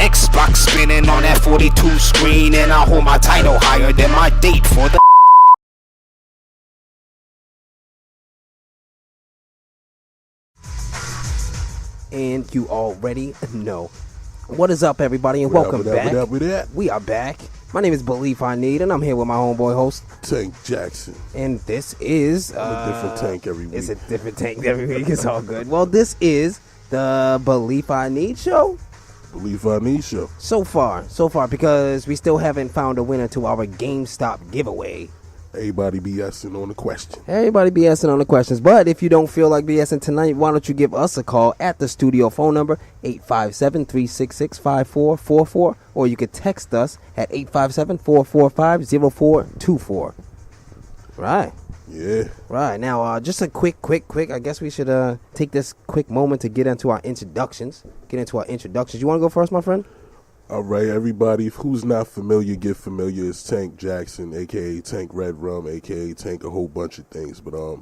Xbox spinning on that 42 screen, and I hold my title higher than my date for the. And you already know. What is up, everybody, and welcome back. We are back. My name is Belief I Need, and I'm here with my homeboy host, Tank Jackson. And this is... a different tank every week. It's a different tank every week. It's all good. Well, this is the Belief I Need show. Belief I Need show. So far, because we still haven't found a winner to our GameStop giveaway. Everybody BSing on the question. Everybody BSing on the questions. But if you don't feel like BSing tonight, why don't you give us a call at the studio phone number, 857-366-5444. Or you could text us at 857-445-0424. Right. Yeah. Right. Now, just a quick. I guess we should take this quick moment to get into our introductions. You want to go first, my friend? All right, everybody who's not familiar, get familiar. It's Tank Jackson, a.k.a. Tank Red Rum, a.k.a. Tank a whole bunch of things. But I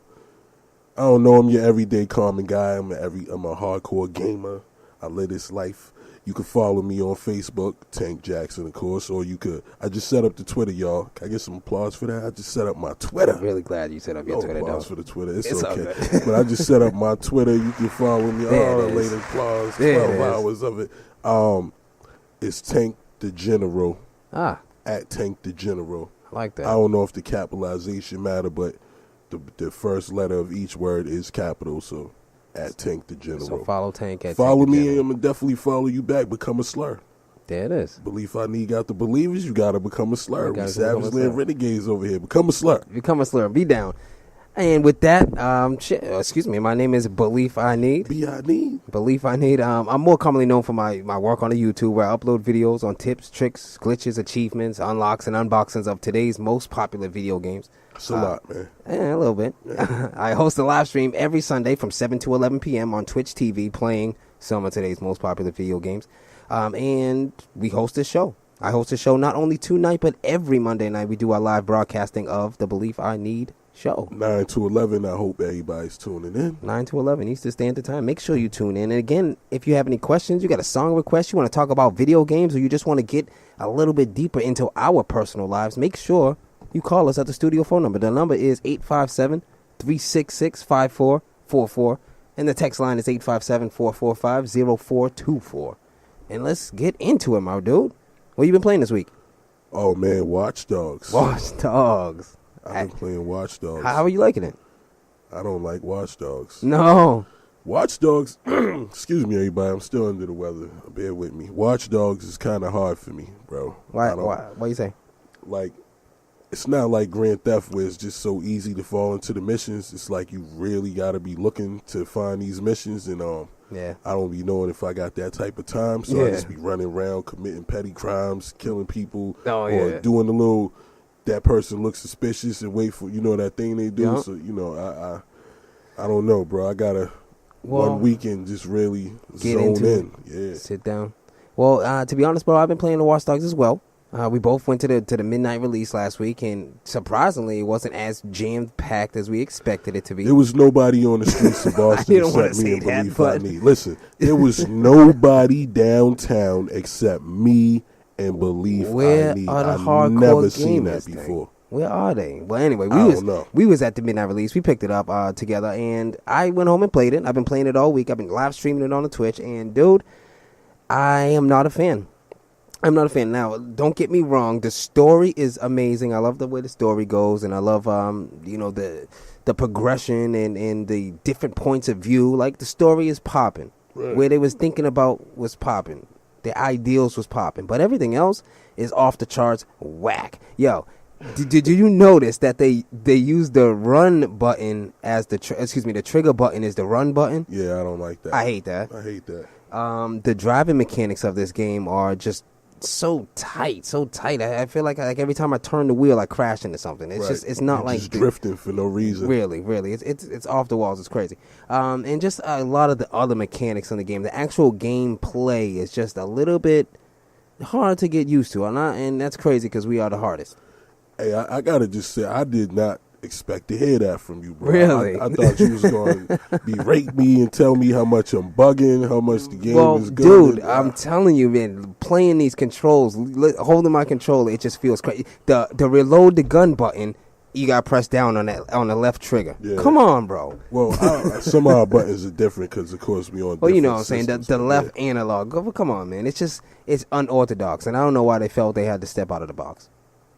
don't know, I'm your everyday common guy. I'm a hardcore gamer. I live this life. You can follow me on Facebook, Tank Jackson, of course, or you could. I just set up the Twitter, y'all. Can I get some applause for that? I just set up my Twitter. I'm really glad you set up your Twitter. Applause for the Twitter. It's okay. But I just set up my Twitter. You can follow me. Late applause. 12 hours of it. It's Tank the General. At Tank the General. I like that. I don't know if the capitalization matter, but the first letter of each word is capital, so at Tank the General. So follow Tank at Follow Tank the me, General. and I'm going to definitely follow you back. Become a slur. There it is. Belief I Need got the believers. You got to become a slur. We Savage Land Renegades over here. Become a slur. Be down. And with that, my name is Belief I Need. Belief I Need. I'm more commonly known for my work on the YouTube, where I upload videos on tips, tricks, glitches, achievements, unlocks, and unboxings of today's most popular video games. That's a lot, man. Yeah, a little bit. Yeah. I host a live stream every Sunday from 7 to 11 p.m. on Twitch TV, playing some of today's most popular video games. And we host this show. I host a show not only tonight, but every Monday night. We do our live broadcasting of the Belief I Need show. 9 to 11, I hope everybody's tuning in. 9 to 11 Eastern Standard Time. Make sure you tune in. And again, if you have any questions, you got a song request, you want to talk about video games, or you just want to get a little bit deeper into our personal lives, make sure you call us at the studio phone number. The number is 857-366-5444. And the text line is 857-445-0424. And let's get into it, my dude. What you been playing this week? Oh, man, Watch Dogs. I've been playing Watch Dogs. How are you liking it? I don't like Watch Dogs. No. Watch Dogs, excuse me, everybody. I'm still under the weather. Bear with me. Watch Dogs is kind of hard for me, bro. Why? What you say? Like, it's not like Grand Theft where it's just so easy to fall into the missions. It's like you really got to be looking to find these missions, and I don't be knowing if I got that type of time, so I just be running around committing petty crimes, killing people, or doing the little, that person looks suspicious and wait for, that thing they do. Yep. So, I don't know, bro. I got to one weekend just really zone in. Yeah. Sit down. Well, to be honest, bro, I've been playing the Watch Dogs as well. We both went to the midnight release last week, and surprisingly, it wasn't as jam-packed as we expected it to be. There was nobody on the streets of Boston except me and Belief I Need. Listen, there was nobody downtown except me and Belief I Need. I've never seen that before. Where are they? Well, anyway, we was at the midnight release. We picked it up together, and I went home and played it. I've been playing it all week. I've been live streaming it on the Twitch, and dude, I am not a fan. Now, don't get me wrong. The story is amazing. I love the way the story goes, and I love the progression and the different points of view. Like, the story is popping. Right. Where they was thinking about was popping. The ideals was popping, but everything else is off the charts whack. Yo, did you notice that they use the run button as the trigger button is the run button? Yeah, I don't like that. I hate that. The driving mechanics of this game are just so tight. I feel like every time I turn the wheel, I crash into something. It's not like just drifting for no reason. Really, it's off the walls. It's crazy. And just a lot of the other mechanics in the game. The actual gameplay is just a little bit hard to get used to, and that's crazy because we are the hardest. Hey, I gotta just say, I did not expect to hear that from you, bro. Really? I thought you was going to berate me and tell me how much I'm bugging, how much the game is good. Dude, I'm telling you, man, playing these controls, holding my controller, it just feels crazy. The reload the gun button, you got to press down on the left trigger. Yeah. Come on, bro. Well, some of our buttons are different because, of course, we on. Well, you know what I'm saying. The left analog. Come on, man. It's unorthodox, and I don't know why they felt they had to step out of the box.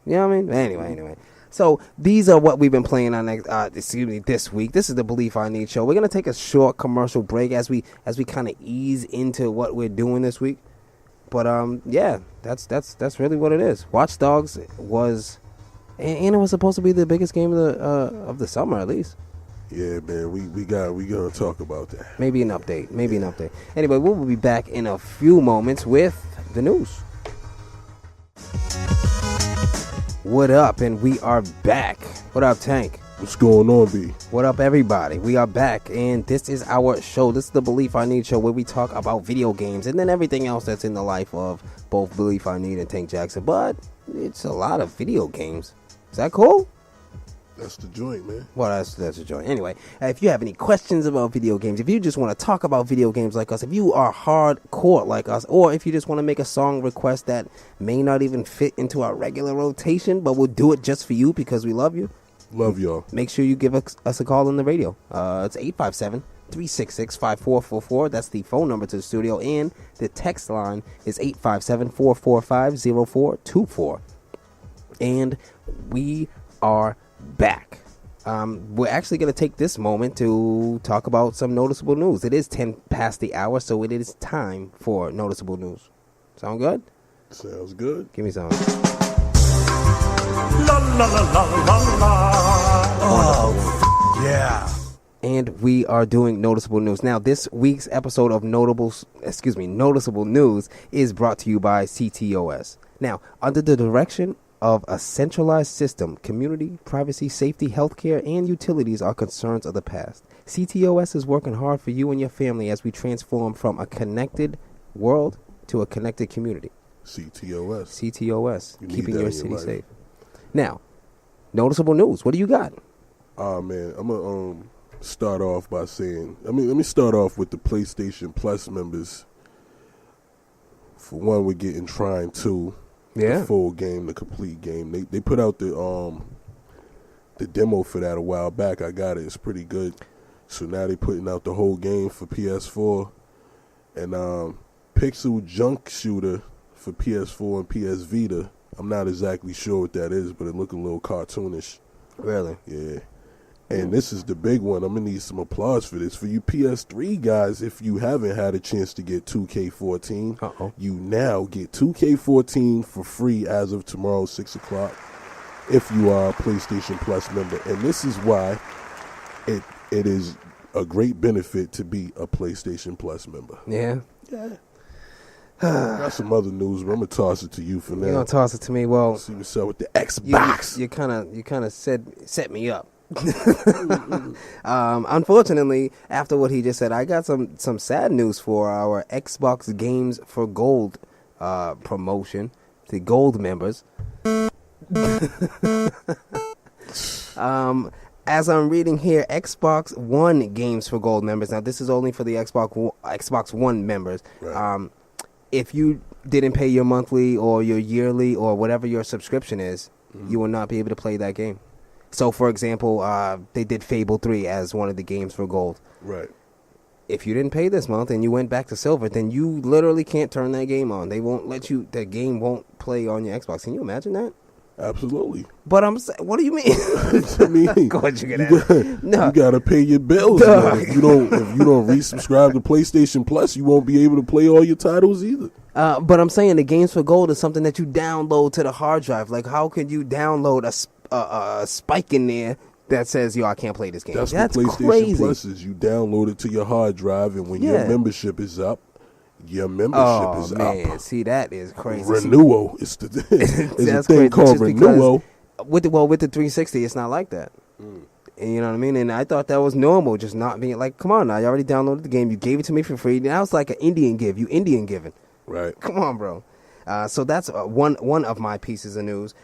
You know what I mean? Anyway. So these are what we've been playing on this week. This is the Belief I Need show. We're gonna take a short commercial break as we kind of ease into what we're doing this week. But yeah, that's really what it is. Watch Dogs was, and it was supposed to be the biggest game of the summer at least. Yeah, man, we gonna talk about that. Maybe an update. Anyway, we'll be back in a few moments with the news. What up? And we are back. What up, Tank? What's going on, B? What up, everybody? We are back, and this is our show. This is the Belief I Need show, where we talk about video games and then everything else that's in the life of both Belief I Need and Tank Jackson. But it's a lot of video games. Is that cool? That's the joint, man. Well, that's the joint. Anyway, if you have any questions about video games, if you just want to talk about video games like us, if you are hardcore like us, or if you just want to make a song request that may not even fit into our regular rotation, but we'll do it just for you because we love you. Love y'all. Make sure you give us a call on the radio. It's 857-366-5444. That's the phone number to the studio, and the text line is 857-445-0424. And we are back. We're actually going to take this moment to talk about some noticeable news. It is 10 past the hour, so it is time for noticeable news. Sound good? Sounds good. Give me some. La la la la la la. Oh, yeah. And we are doing noticeable news. Now, this week's episode of Noticeable News is brought to you by CTOS. Now, under the direction of a centralized system, community, privacy, safety, healthcare, and utilities are concerns of the past. CTOS is working hard for you and your family as we transform from a connected world to a connected community. CTOS. Keeping your city safe. Now, noticeable news. What do you got? Man, I'm going to start off by saying, let me start off with the PlayStation Plus members. For one, we're getting Trine 2. Yeah. The full game, the complete game. They put out the demo for that a while back. I got it. It's pretty good. So now they're putting out the whole game for PS4. And Pixel Junk Shooter for PS4 and PS Vita. I'm not exactly sure what that is, but it look a little cartoonish. Really? Yeah. And this is the big one. I'm going to need some applause for this. For you PS3 guys, if you haven't had a chance to get 2K14, you now get 2K14 for free as of tomorrow, 6 o'clock, if you are a PlayStation Plus member. And this is why it is a great benefit to be a PlayStation Plus member. Yeah? Yeah. Got some other news, but I'm going to toss it to you for now. You're going to toss it to me? Well, see what's up with the Xbox. You kind of set me up. Unfortunately, after what he just said, I got some sad news for our Xbox Games for Gold promotion, the Gold members. As I'm reading here, Xbox One Games for Gold members. Now, this is only for the Xbox One members. Right. If you didn't pay your monthly or your yearly or whatever your subscription is, you will not be able to play that game. So, for example, they did Fable 3 as one of the games for gold. Right. If you didn't pay this month and you went back to silver, then you literally can't turn that game on. They won't let you, the game won't play on your Xbox. Can you imagine that? Absolutely. But what do you mean? I mean, Go ahead, you gotta pay your bills. If you don't resubscribe to PlayStation Plus, you won't be able to play all your titles either. But I'm saying the games for gold is something that you download to the hard drive. Like, how could you download a spike in there that says, "Yo, I can't play this game"? That's what PlayStation crazy. Plus is. You download it to your hard drive, and when your membership is up, your membership is up. See, that is crazy. Renewal. It's a thing called renewal. With the 360, it's not like that. And you know what I mean? And I thought that was normal, just not being like, come on now, you already downloaded the game, you gave it to me for free. Now it's like an Indian give. You Indian giving. Right. Come on, bro. So that's one of my pieces of news.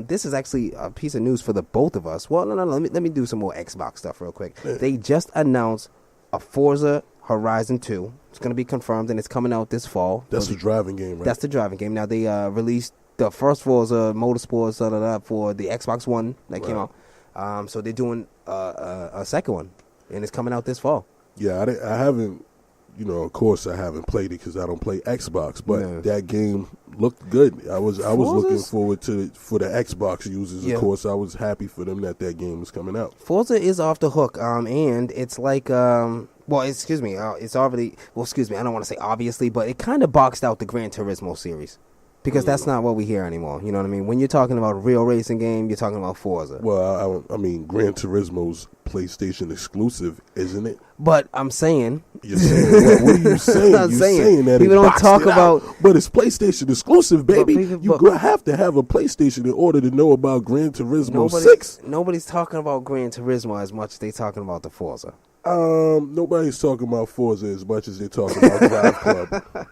This is actually a piece of news for the both of us. Well, no. Let me do some more Xbox stuff real quick. They just announced a Forza Horizon 2. It's going to be confirmed, and it's coming out this fall. That's the driving game, right? That's the driving game. Now, they released the first Forza Motorsports for the Xbox One that came out. So they're doing a second one, and it's coming out this fall. Yeah, I haven't, of course I haven't played it because I don't play Xbox, but that game looked good. I was looking forward to it for the Xbox users. Of course, I was happy for them that game was coming out. Forza is off the hook, and it's like, it's already, I don't want to say obviously, but it kind of boxed out the Gran Turismo series. Because that's not what we hear anymore. You know what I mean? When you're talking about a real racing game, you're talking about Forza. Well, I mean, Gran Turismo's PlayStation exclusive, isn't it? But I'm saying... You're saying what are you saying? I'm you're saying that people don't talk about... But it's PlayStation exclusive, baby. You have to have a PlayStation in order to know about Gran Turismo 6. Nobody's talking about Gran Turismo as much as they're talking about the Forza. Nobody's talking about Forza as much as they're talking about Drive Club.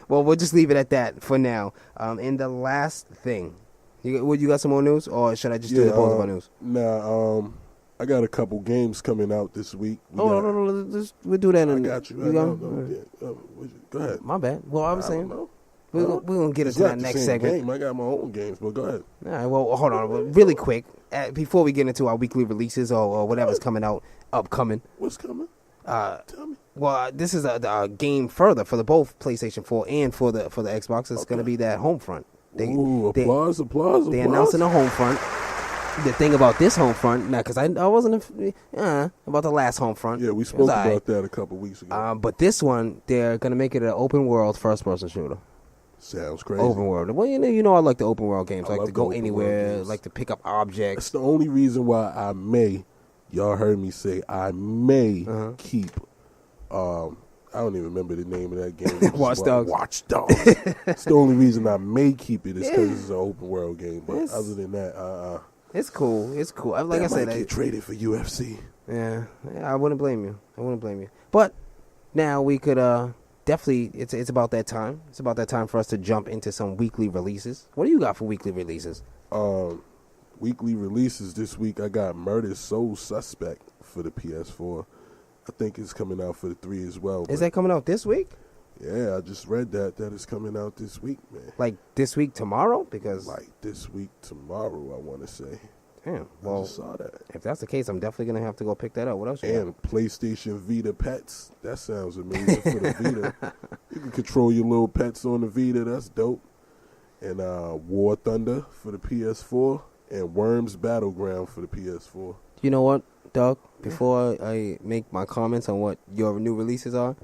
Well, we'll just leave it at that for now. And the last thing, you got some more news, or should I just do the both of our news? Nah, I got a couple games coming out this week. We'll do that. I got you. Go ahead. My bad. Well, I was saying we're gonna get into that next segment. Game. I got my own games, but go ahead. All right. Well, hold on, really quick, before we get into our weekly releases or whatever's coming out, upcoming. What's coming? Tell me. Well, this is a game further for both PlayStation 4 and for the Xbox. It's going to be that Homefront. Applause. They announcing a Homefront. The thing about this Homefront, now, because I wasn't about the last Homefront. Yeah, we spoke about that a couple weeks ago. But this one, they're going to make it an open world first-person shooter. Sounds crazy. Open world. Well, I like the open world games. I like to go anywhere. I like to pick up objects. That's the only reason why y'all heard me say I may keep... I don't even remember the name of that game. Watch Dogs. It's the only reason I may keep it is because it's an open world game. But other than that, it's cool. Like I said, get traded for UFC. Yeah, I wouldn't blame you. But now we could definitely. It's about that time. It's about that time for us to jump into some weekly releases. What do you got for weekly releases? Weekly releases this week. I got Murder Soul Suspect for the PS4. I think it's coming out for the 3 as well. Is that coming out this week? Yeah, I just read that it's coming out this week, man. Like this week tomorrow? Because like this week tomorrow, I want to say. Damn. Well, I just saw that. If that's the case, I'm definitely gonna have to go pick that up. What else? And PlayStation Vita pets. That sounds amazing for the Vita. You can control your little pets on the Vita. That's dope. And War Thunder for the PS4 and Worms Battleground for the PS4. You know what, Doug? Before I make my comments on what your new releases are,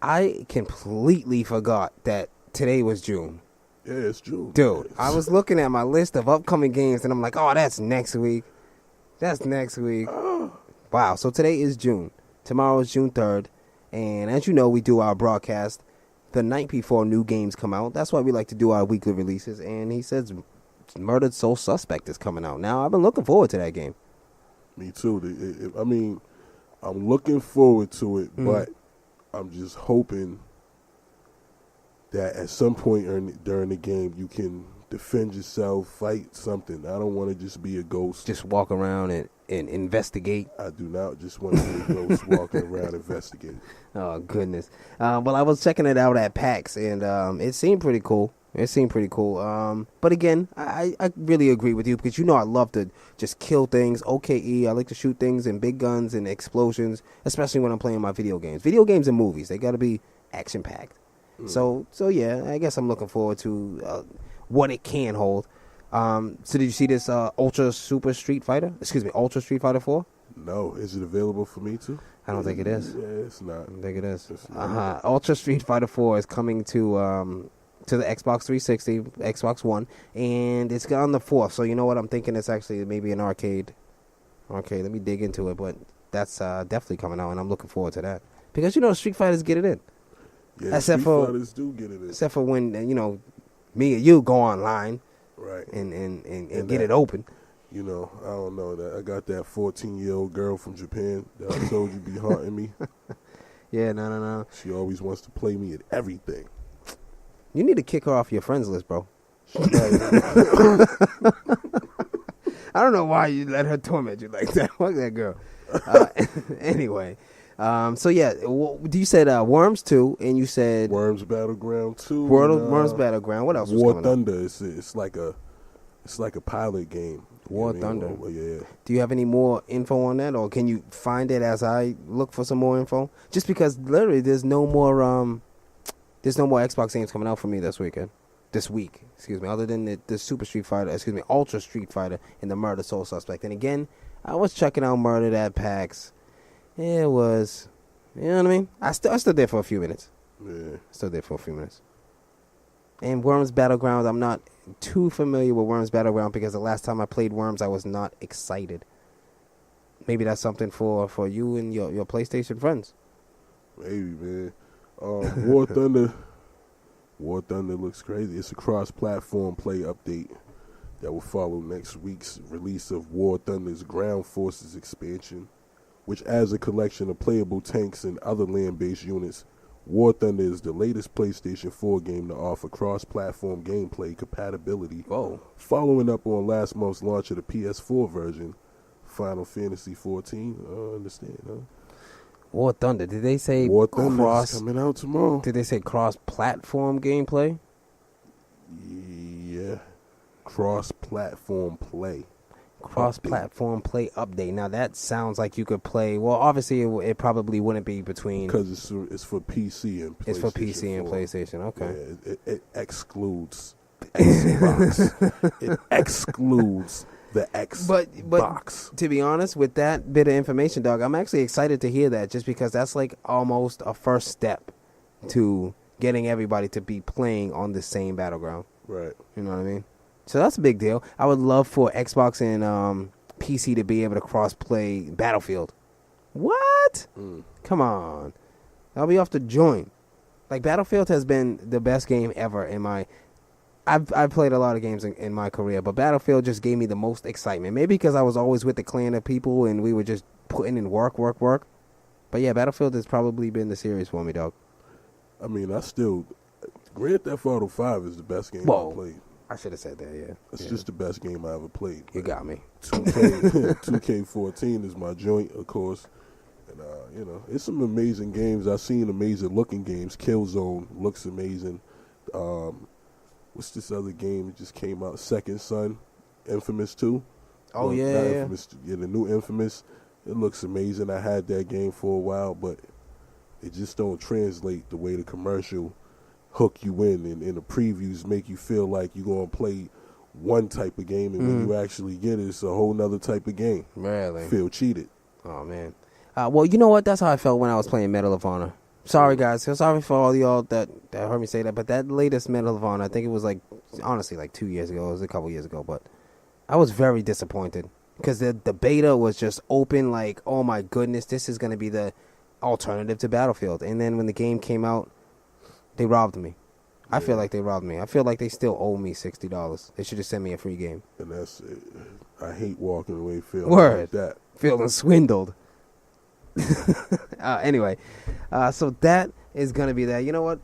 I completely forgot that today was June. Yeah, it's June. Dude, I was looking at my list of upcoming games, and I'm like, oh, that's next week. Wow, so today is June. Tomorrow is June 3rd. And as you know, we do our broadcast the night before new games come out. That's why we like to do our weekly releases. And he says Murdered Soul Suspect is coming out. Now, I've been looking forward to that game. Me too. I mean, I'm looking forward to it, but I'm just hoping that at some point during the game you can defend yourself, fight something. I don't want to just be a ghost. Just walk around and investigate. I do not just want to be a ghost walking around investigating. Oh, goodness. Well, I was checking it out at PAX, and it seemed pretty cool. But again, I really agree with you because I love to just kill things. OKE, I like to shoot things and big guns and explosions, especially when I'm playing my video games. Video games and movies, they got to be action-packed. So yeah, I guess I'm looking forward to what it can hold. So did you see this Ultra Street Fighter 4? No. Is it available for me too? I don't think it is. Yeah, it's not. I don't think it is. Ultra Street Fighter 4 is coming to the Xbox 360, Xbox One, and it's on the 4th. So you know what? I'm thinking it's actually maybe an arcade. Okay, let me dig into it, but that's definitely coming out, and I'm looking forward to that. Because, Street Fighters get it in. Yeah, Street Fighters do get it in. Except for when, me and you go online. Right. And get it open. I don't know. That I got that 14-year-old girl from Japan that I told you be haunting me. Yeah, no. She always wants to play me at everything. You need to kick her off your friends list, bro. I don't know why you let her torment you like that. Fuck that girl. Anyway, so yeah, you said Worms 2, and you said Worms Battleground 2. Worms Battleground. What else? War Thunder. It's like a pilot game. War Thunder. Yeah. Do you have any more info on that, or can you find it as I look for some more info? Just because literally there's no more Xbox games coming out for me this week, other than the Super Street Fighter, Ultra Street Fighter and the Murder Soul Suspect. And again, I was checking out Murdered at PAX. It was, you know what I mean? I stood there for a few minutes. Yeah. And Worms Battleground, I'm not too familiar with Worms Battleground because the last time I played Worms, I was not excited. Maybe that's something for you and your PlayStation friends. Maybe, man. War Thunder looks crazy. It's a cross-platform play update that will follow next week's release of War Thunder's Ground Forces expansion, which adds a collection of playable tanks and other land-based units. War Thunder is the latest PlayStation 4 game to offer cross-platform gameplay compatibility. Whoa. Following up on last month's launch of the PS4 version, Final Fantasy XIV. I understand, huh? War Thunder. Did they say War Thunder is coming out tomorrow? Did they say cross-platform gameplay? Yeah. Cross-platform play. Cross-platform play update. Now that sounds like you could play. Well, obviously it probably wouldn't be between because it's for PC and PlayStation. It's for PC and PlayStation. Okay. Yeah, it excludes Xbox. It excludes the Xbox. But to be honest, with that bit of information, dog, I'm actually excited to hear that, just because that's like almost a first step to getting everybody to be playing on the same battleground. Right. You know what I mean? So that's a big deal. I would love for Xbox and PC to be able to cross-play Battlefield. What? Come on. I'll be off the joint. Like, Battlefield has been the best game ever in my... I've played a lot of games in my career, but Battlefield just gave me the most excitement. Maybe because I was always with the clan of people and we were just putting in work. But yeah, Battlefield has probably been the series for me, dog. I mean, Grand Theft Auto 5 is the best game I've played. I should have said that, yeah. It's just the best game I ever played. You got me. 2K14 is my joint, of course. And, it's some amazing games. I've seen amazing looking games. Killzone looks amazing. What's this other game that just came out? Second Son, Infamous 2. Oh, yeah. Infamous, the new Infamous. It looks amazing. I had that game for a while, but it just don't translate the way the commercial hook you in, and the previews make you feel like you're going to play one type of game, and when you actually get it, it's a whole nother type of game. Really? Feel cheated. Oh, man. Well, you know what? That's how I felt when I was playing Medal of Honor. Sorry, guys. Sorry for all y'all that heard me say that, but that latest Medal of Honor, I think it was honestly 2 years ago. It was a couple years ago, but I was very disappointed because the beta was just open like, oh my goodness, this is going to be the alternative to Battlefield. And then when the game came out, they robbed me. I feel like they robbed me. I feel like they still owe me $60. They should just send me a free game. And that's it. I hate walking away feeling like that. Feeling swindled. Anyway, so that is going to be that. You know what?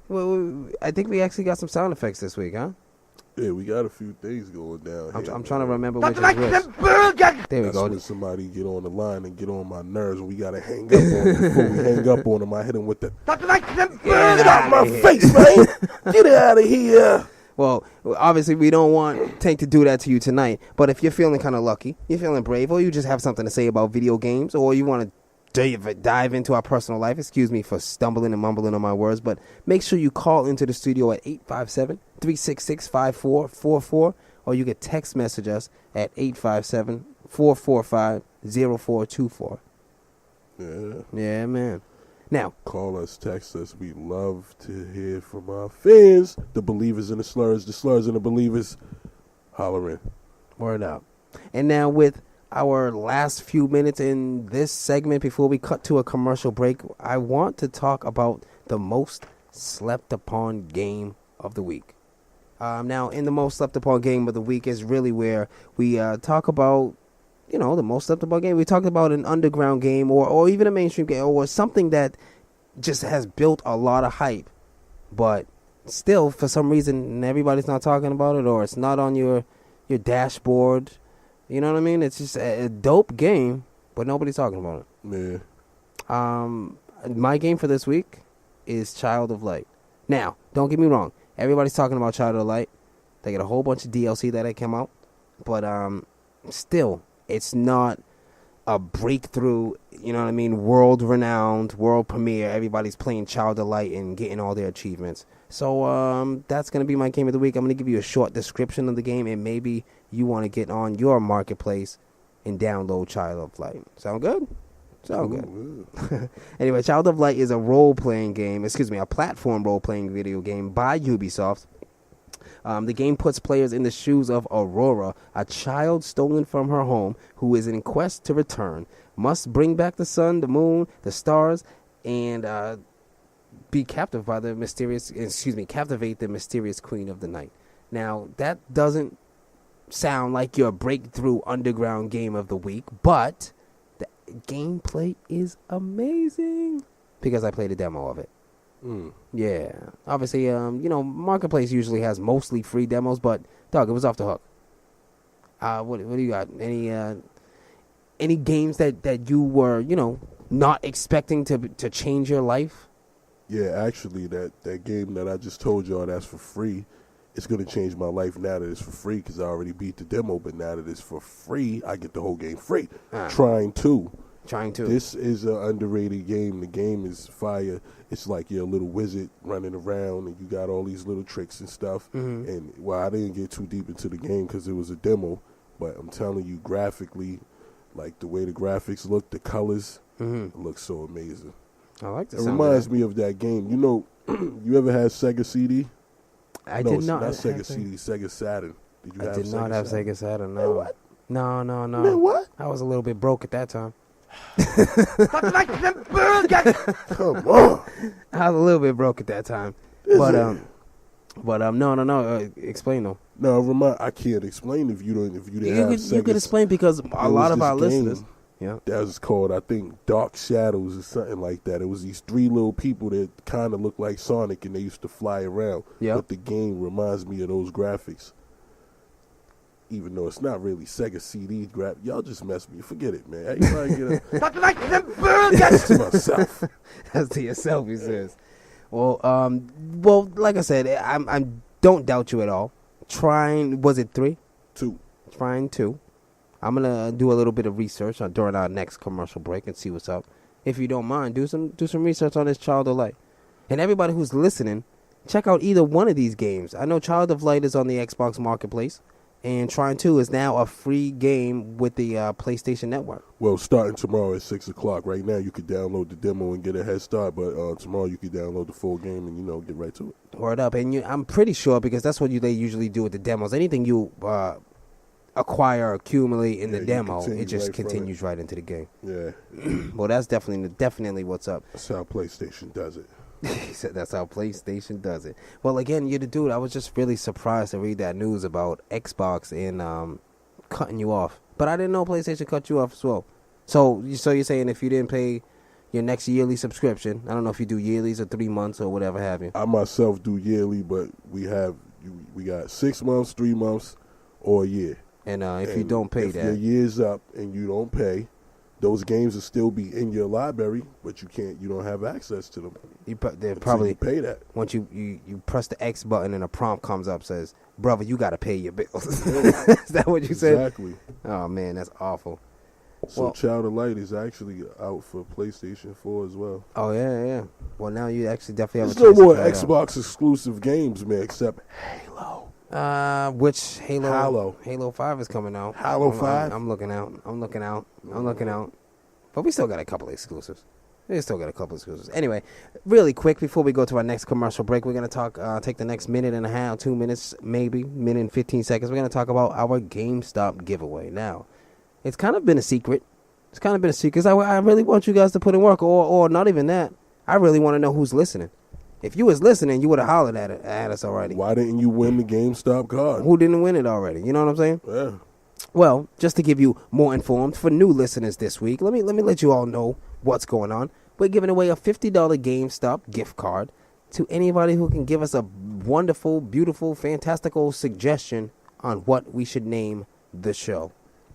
Well, I think we actually got some sound effects this week, huh? Yeah, we got a few things going down here. I'm trying to remember which is which. There we go. When somebody get on the line and get on my nerves, and we got to hang up on them. Before we hang up on them, I hit them with the... Get out my face, man! Get out of here! Well, obviously, we don't want Tank to do that to you tonight, but if you're feeling kind of lucky, you're feeling brave, or you just have something to say about video games, or you want to dive into our personal life, excuse me for stumbling and mumbling on my words, but make sure you call into the studio at 857-366-5444, or you can text message us at 857-445-0424. Yeah, man. Now, call us, text us. We love to hear from our fans, the believers and the slurs and the believers. Holler in. Word up. And now with our last few minutes in this segment before we cut to a commercial break, I want to talk about the most slept upon game of the week. Now, in the most slept upon game of the week is really where we talk about, the most slept upon game. We talked about an underground game or even a mainstream game or something that just has built a lot of hype, but still, for some reason, everybody's not talking about it, or it's not on your dashboard. You know what I mean? It's just a dope game, but nobody's talking about it. Yeah. My game for this week is Child of Light. Now, don't get me wrong. Everybody's talking about Child of Light. They got a whole bunch of DLC that came out, but still, it's not a breakthrough, you know what I mean, world-renowned, world premiere. Everybody's playing Child of Light and getting all their achievements. So that's going to be my game of the week. I'm going to give you a short description of the game, and maybe you want to get on your marketplace and download Child of Light. Sound good? Sound good. Anyway, Child of Light is a role-playing game, a platform role-playing video game by Ubisoft. The game puts players in the shoes of Aurora, a child stolen from her home who is in quest to return, must bring back the sun, the moon, the stars, and be captive by the captivate the mysterious queen of the night. Now, that doesn't sound like your breakthrough underground game of the week, but the gameplay is amazing because I played a demo of it. Yeah, obviously, Marketplace usually has mostly free demos, but dog, it was off the hook. What do you got? Any games that you were not expecting to change your life? Yeah, actually, that game that I just told y'all that's for free, it's going to change my life now that it's for free because I already beat the demo, but now that it's for free, I get the whole game free. Trying to. This is an underrated game. The game is fire. It's like you're a little wizard running around, and you got all these little tricks and stuff. Mm-hmm. And, I didn't get too deep into the game because it was a demo, but I'm telling you, graphically, like the way the graphics look, the colors, it looks so amazing. I like this. It reminds me of that game. You ever had Sega CD? I did not. Not Sega CD, Sega Saturn. Did you I did not have Sega Saturn, no. Man, what? No. Man, what? I was a little bit broke at that time. Come on. I was a little bit broke at that time. No. Explain though. No, I can't explain if you didn't have Sega. You could explain because a lot of our listeners. Yeah. That was called, I think, Dark Shadows or something like that. It was these three little people that kind of looked like Sonic, and they used to fly around. Yeah. But the game reminds me of those graphics. Even though it's not really Sega CD y'all just mess with me. Forget it, man. Everybody That's to myself. That's to yourself, he says. Well, like I said, I don't doubt you at all. Trying, was it 3? 2. Trying 2. I'm gonna do a little bit of research during our next commercial break and see what's up. If you don't mind, do some research on this Child of Light. And everybody who's listening, check out either one of these games. I know Child of Light is on the Xbox Marketplace. And Trine 2 is now a free game with the PlayStation Network. Well, starting tomorrow at 6 o'clock. Right now, you could download the demo and get a head start. But tomorrow, you could download the full game and, get right to it. Word up. And I'm pretty sure, because that's what they usually do with the demos. Anything you acquire or accumulate in the demo, it just continues right into the game. Yeah. Well, that's definitely what's up. That's how PlayStation does it. He said that's how PlayStation does it. Well, again, you're the dude. I was just really surprised to read that news about Xbox and cutting you off. But I didn't know PlayStation cut you off as well. So you're saying if you didn't pay your next yearly subscription, I don't know if you do yearlies or 3 months or whatever have you. I myself do yearly, but we got 6 months, 3 months, or a year. And if you don't pay if your year's up and you don't pay, those games will still be in your library, but you don't have access to them. They'll probably pay that. Once you press the X button and a prompt comes up says, "Brother, you got to pay your bills." Is that what you said? Exactly. Oh man, that's awful. So Child of Light is actually out for PlayStation 4 as well. Oh yeah. Well, now you actually definitely have. There's no more Xbox exclusive games, man, except Halo. Which Halo? Halo. Halo 5 is coming out. Halo 5? I'm looking out. But we still got a couple of exclusives. Anyway, really quick before we go to our next commercial break, we're going to take the next minute and a half, 2 minutes, maybe, minute and 15 seconds. We're going to talk about our GameStop giveaway. Now, it's kind of been a secret. Because I really want you guys to put in work, or not even that. I really want to know who's listening. If you was listening, you would have hollered at us already. Why didn't you win the GameStop card? Who didn't win it already? You know what I'm saying? Yeah. Well, just to give you more informed for new listeners this week, let me let you all know what's going on. We're giving away a $50 GameStop gift card to anybody who can give us a wonderful, beautiful, fantastical suggestion on what we should name the show.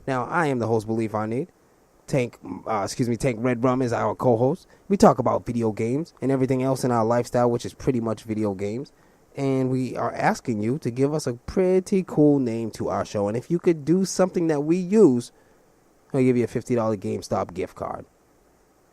Now, I am the host, Belief I Need. Tank Red Rum is our co-host. We talk about video games and everything else in our lifestyle, which is pretty much video games. And we are asking you to give us a pretty cool name to our show. And if you could do something that we use, I'll give you a $50 GameStop gift card.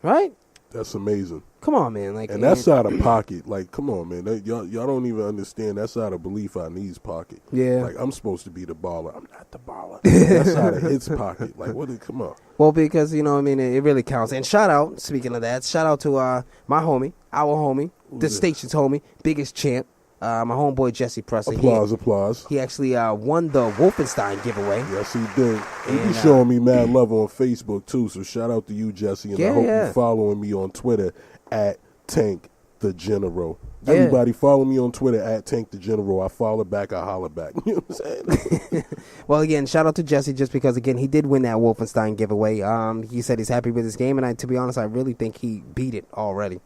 Right? That's amazing. Come on, man. And that's out of pocket. Like, come on, man. Y'all don't even understand. That's out of Belief I Need's pocket. Yeah. Like, I'm supposed to be the baller. I'm not the baller. That's out of his pocket. Like, come on. Well, because, it really counts. And shout out, speaking of that, shout out to my homie, our homie, the station's homie, biggest champ, my homeboy Jesse Presser. Applause. He actually won the Wolfenstein giveaway. Yes, he did. He be showing me mad love on Facebook, too. So shout out to you, Jesse. And I hope you're following me on Twitter at Tank the General. Yeah. Everybody follow me on Twitter at Tank the General. I follow back, I holler back. You know what I'm saying? Well, again, shout out to Jesse just because, again, he did win that Wolfenstein giveaway. He said he's happy with his game, and to be honest, I really think he beat it already.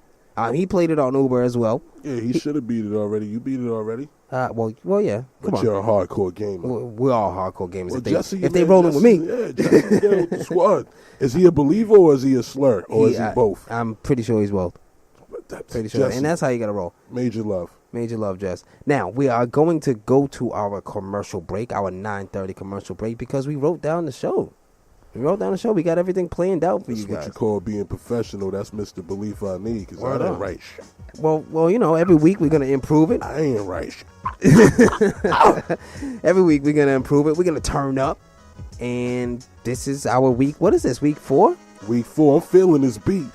He played it on Uber as well. Yeah, he should have beat it already. You beat it already? Well, yeah. But you're a hardcore gamer. We're all hardcore gamers. Well, if they rolling with me. Yeah, Jesse, get with the squad. Is he a believer or is he a slur? Or is he both? I'm pretty sure he's both. Pretty sure. Jesse, and that's how you got to roll. Major love. Major love, Jess. Now, we are going to go to our commercial break, our 9:30 commercial break, because we wrote down the show. We got everything planned out for you guys. That's what you call being professional. That's Mr. Belief I Need, because I didn't write shit. Well, every week we're going to improve it. I ain't write shit. Every week we're going to improve it. We're going to turn up. And this is our week. What is this, week 4? Week 4. I'm feeling this beat.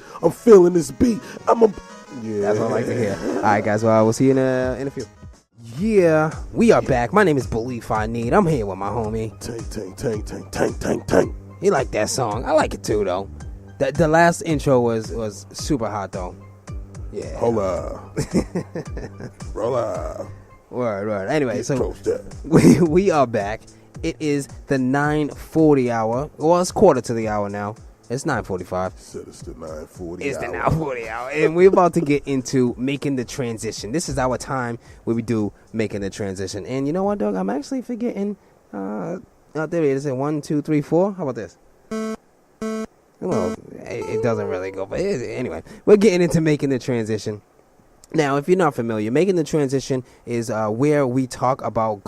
Yeah. That's what I like to hear. All right, guys. Well, we'll see you in a few. Yeah, we are back. My name is Belief I Need. I'm here with my homie. Tank. You like that song? I like it too, though. The last intro was super hot, though. Yeah. Hola. Rolla. Right. Anyway, so we are back. It is the 9:40 hour. Well, it's quarter to the hour now. It's 9:45. Said it's the 9:40 It's the 9:40 hour. And we're about to get into making the transition. This is our time where we do making the transition. And you know what, dog? I'm actually forgetting. There it is. 1, 2, 3, 4. How about this? Well, it doesn't really go. But anyway, we're getting into making the transition. Now, if you're not familiar, making the transition is where we talk about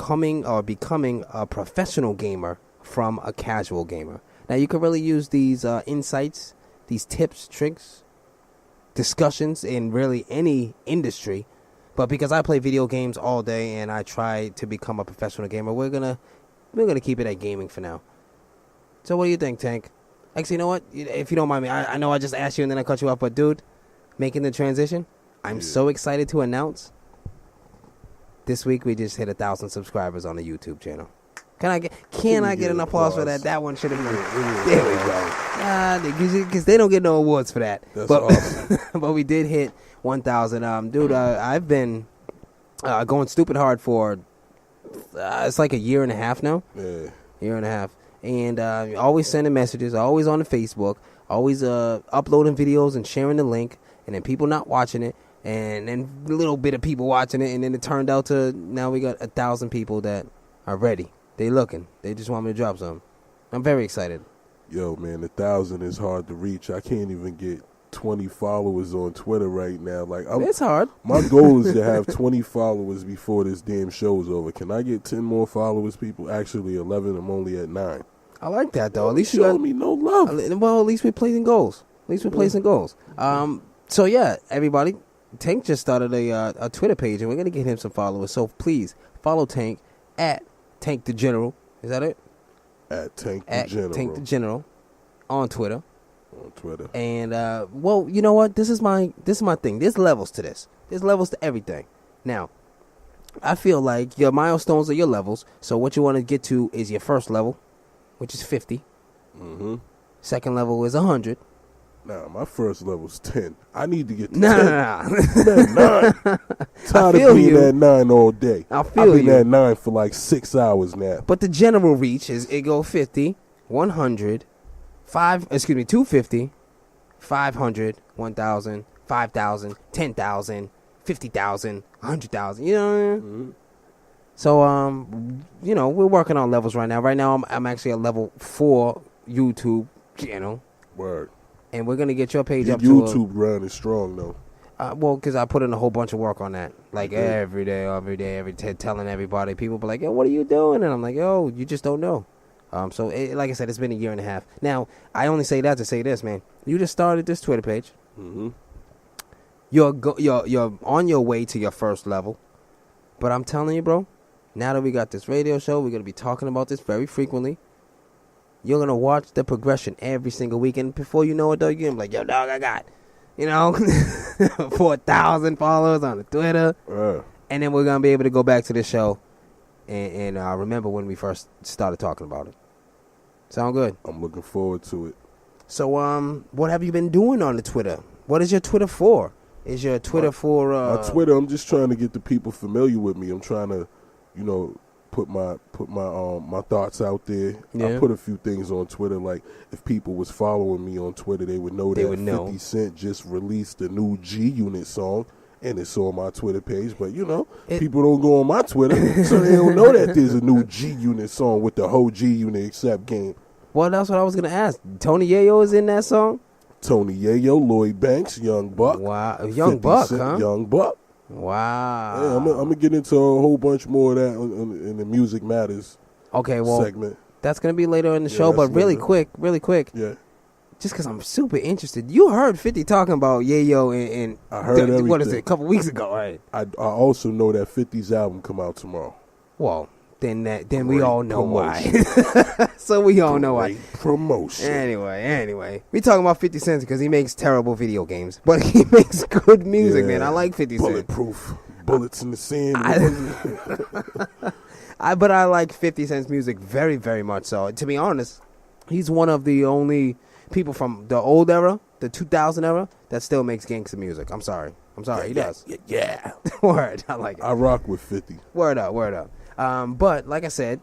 becoming a professional gamer from a casual gamer. Now, you can really use these insights, these tips, tricks, discussions in really any industry. But because I play video games all day and I try to become a professional gamer, we're gonna keep it at gaming for now. So what do you think, Tank? Actually, you know what? If you don't mind me, I know I just asked you and then I cut you off, but dude, making the transition, I'm so excited to announce this week we just hit 1,000 subscribers on the YouTube channel. Can I get an applause for that? That one should have been. There we go. Because they don't get no awards for that. That's awesome. But we did hit 1,000. Dude, I've been going stupid hard for it's like a year and a half now. Yeah. Year and a half. And always sending messages, always on the Facebook, always uploading videos and sharing the link, and then people not watching it, and then a little bit of people watching it, and then it turned out to now we got 1,000 people that are ready. They looking. They just want me to drop something. I'm very excited. Yo, man, 1,000 is hard to reach. I can't even get 20 followers on Twitter right now. Like, it's hard. My goal is to have 20 followers before this damn show is over. Can I get 10 more followers, people? Actually, 11. I'm only at 9. I like that, though. At least you showing me no love. Well, at least we're placing goals. So, yeah, everybody, Tank just started a Twitter page, and we're going to get him some followers. So, please, follow Tank at Tank the General. Is that it? At Tank the General on Twitter. And well, you know what? This is my thing. There's levels to this. There's levels to everything. Now, I feel like your milestones are your levels. So what you want to get to is your first level, which is 50. Mm-hmm. Second level is 100. Nah, my first level's 10. I need to get to 10. Nah. Man, 9. Tired of being at 9 all day. I've been at 9 for like 6 hours now. But the general reach is it go 50, 100, 250, 500, 1,000, 5,000, 10,000, 50,000, 100,000. You know what I mean? Mm-hmm. So, you know, we're working on levels right now. Right now, I'm actually at level 4 YouTube channel. Word. And we're going to get your page up YouTube to... YouTube ground is strong, though. Well, because I put in a whole bunch of work on that. Like, every day, telling everybody. People be like, yo, what are you doing? And I'm like, yo, you just don't know. So, like I said, it's been a year and a half. Now, I only say that to say this, man. You just started this Twitter page. Mm-hmm. You're on your way to your first level. But I'm telling you, bro, now that we got this radio show, we're going to be talking about this very frequently. You're going to watch the progression every single week. And before you know it, though, you're going to be like, yo, dog, I got, 4,000 followers on the Twitter. And then we're going to be able to go back to the show and remember when we first started talking about it. Sound good? I'm looking forward to it. So, what have you been doing on the Twitter? What is your Twitter for? Is your Twitter for... My Twitter, I'm just trying to get the people familiar with me. I'm trying to, put my thoughts out there. Yeah. I put a few things on Twitter, like if people was following me on Twitter, they would know that 50 Cent just released a new G-Unit song, and it's on my Twitter page. But, people don't go on my Twitter, so they don't know that there's a new G-Unit song with the whole G-Unit except game. Well, that's what I was going to ask. Tony Yayo is in that song? Tony Yayo, Lloyd Banks, Young Buck. Wow. Young Buck, Cent, huh? Young Buck. Wow. Yeah, I'm going to get into a whole bunch more of that in the Music Matters segment. That's going to be later in the show, but really quick. Yeah. Just because I'm super interested. You heard 50 talking about Yayo and I heard everything. What is it, a couple weeks ago, right? I also know that 50's album come out tomorrow. Well, then we all know why. So we all know why. Promotion. Anyway. We talking about 50 Cent because he makes terrible video games. But he makes good music, man. I like 50 Cent. Bulletproof. Bullets in the sand. But I like 50 Cent's music very, very much so. To be honest, he's one of the only people from the old era, the 2000 era, that still makes gangster music. I'm sorry. He does. Yeah. Word. I like it. I rock with 50. Word up. But like I said,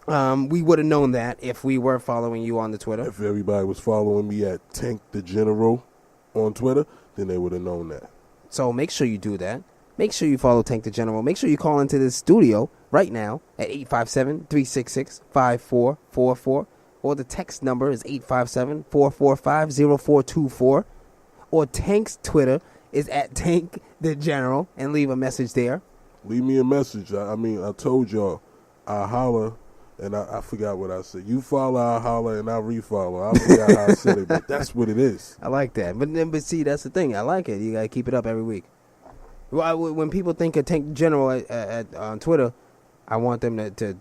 we would have known that if we were following you on the Twitter. If everybody was following me at Tank the General on Twitter, then they would have known that. So make sure you do that. Make sure you follow Tank the General. Make sure you call into the studio right now at 857-366-5444. Or the text number is 857-445-0424. Or Tank's Twitter is at Tank the General, and leave a message there. Leave me a message. I told y'all, I holler, and I forgot what I said. You follow, I holler, and I refollow. I forgot how I said it, but that's what it is. I like that. But see, that's the thing. I like it. You got to keep it up every week. When people think of Tank General on Twitter, I want them to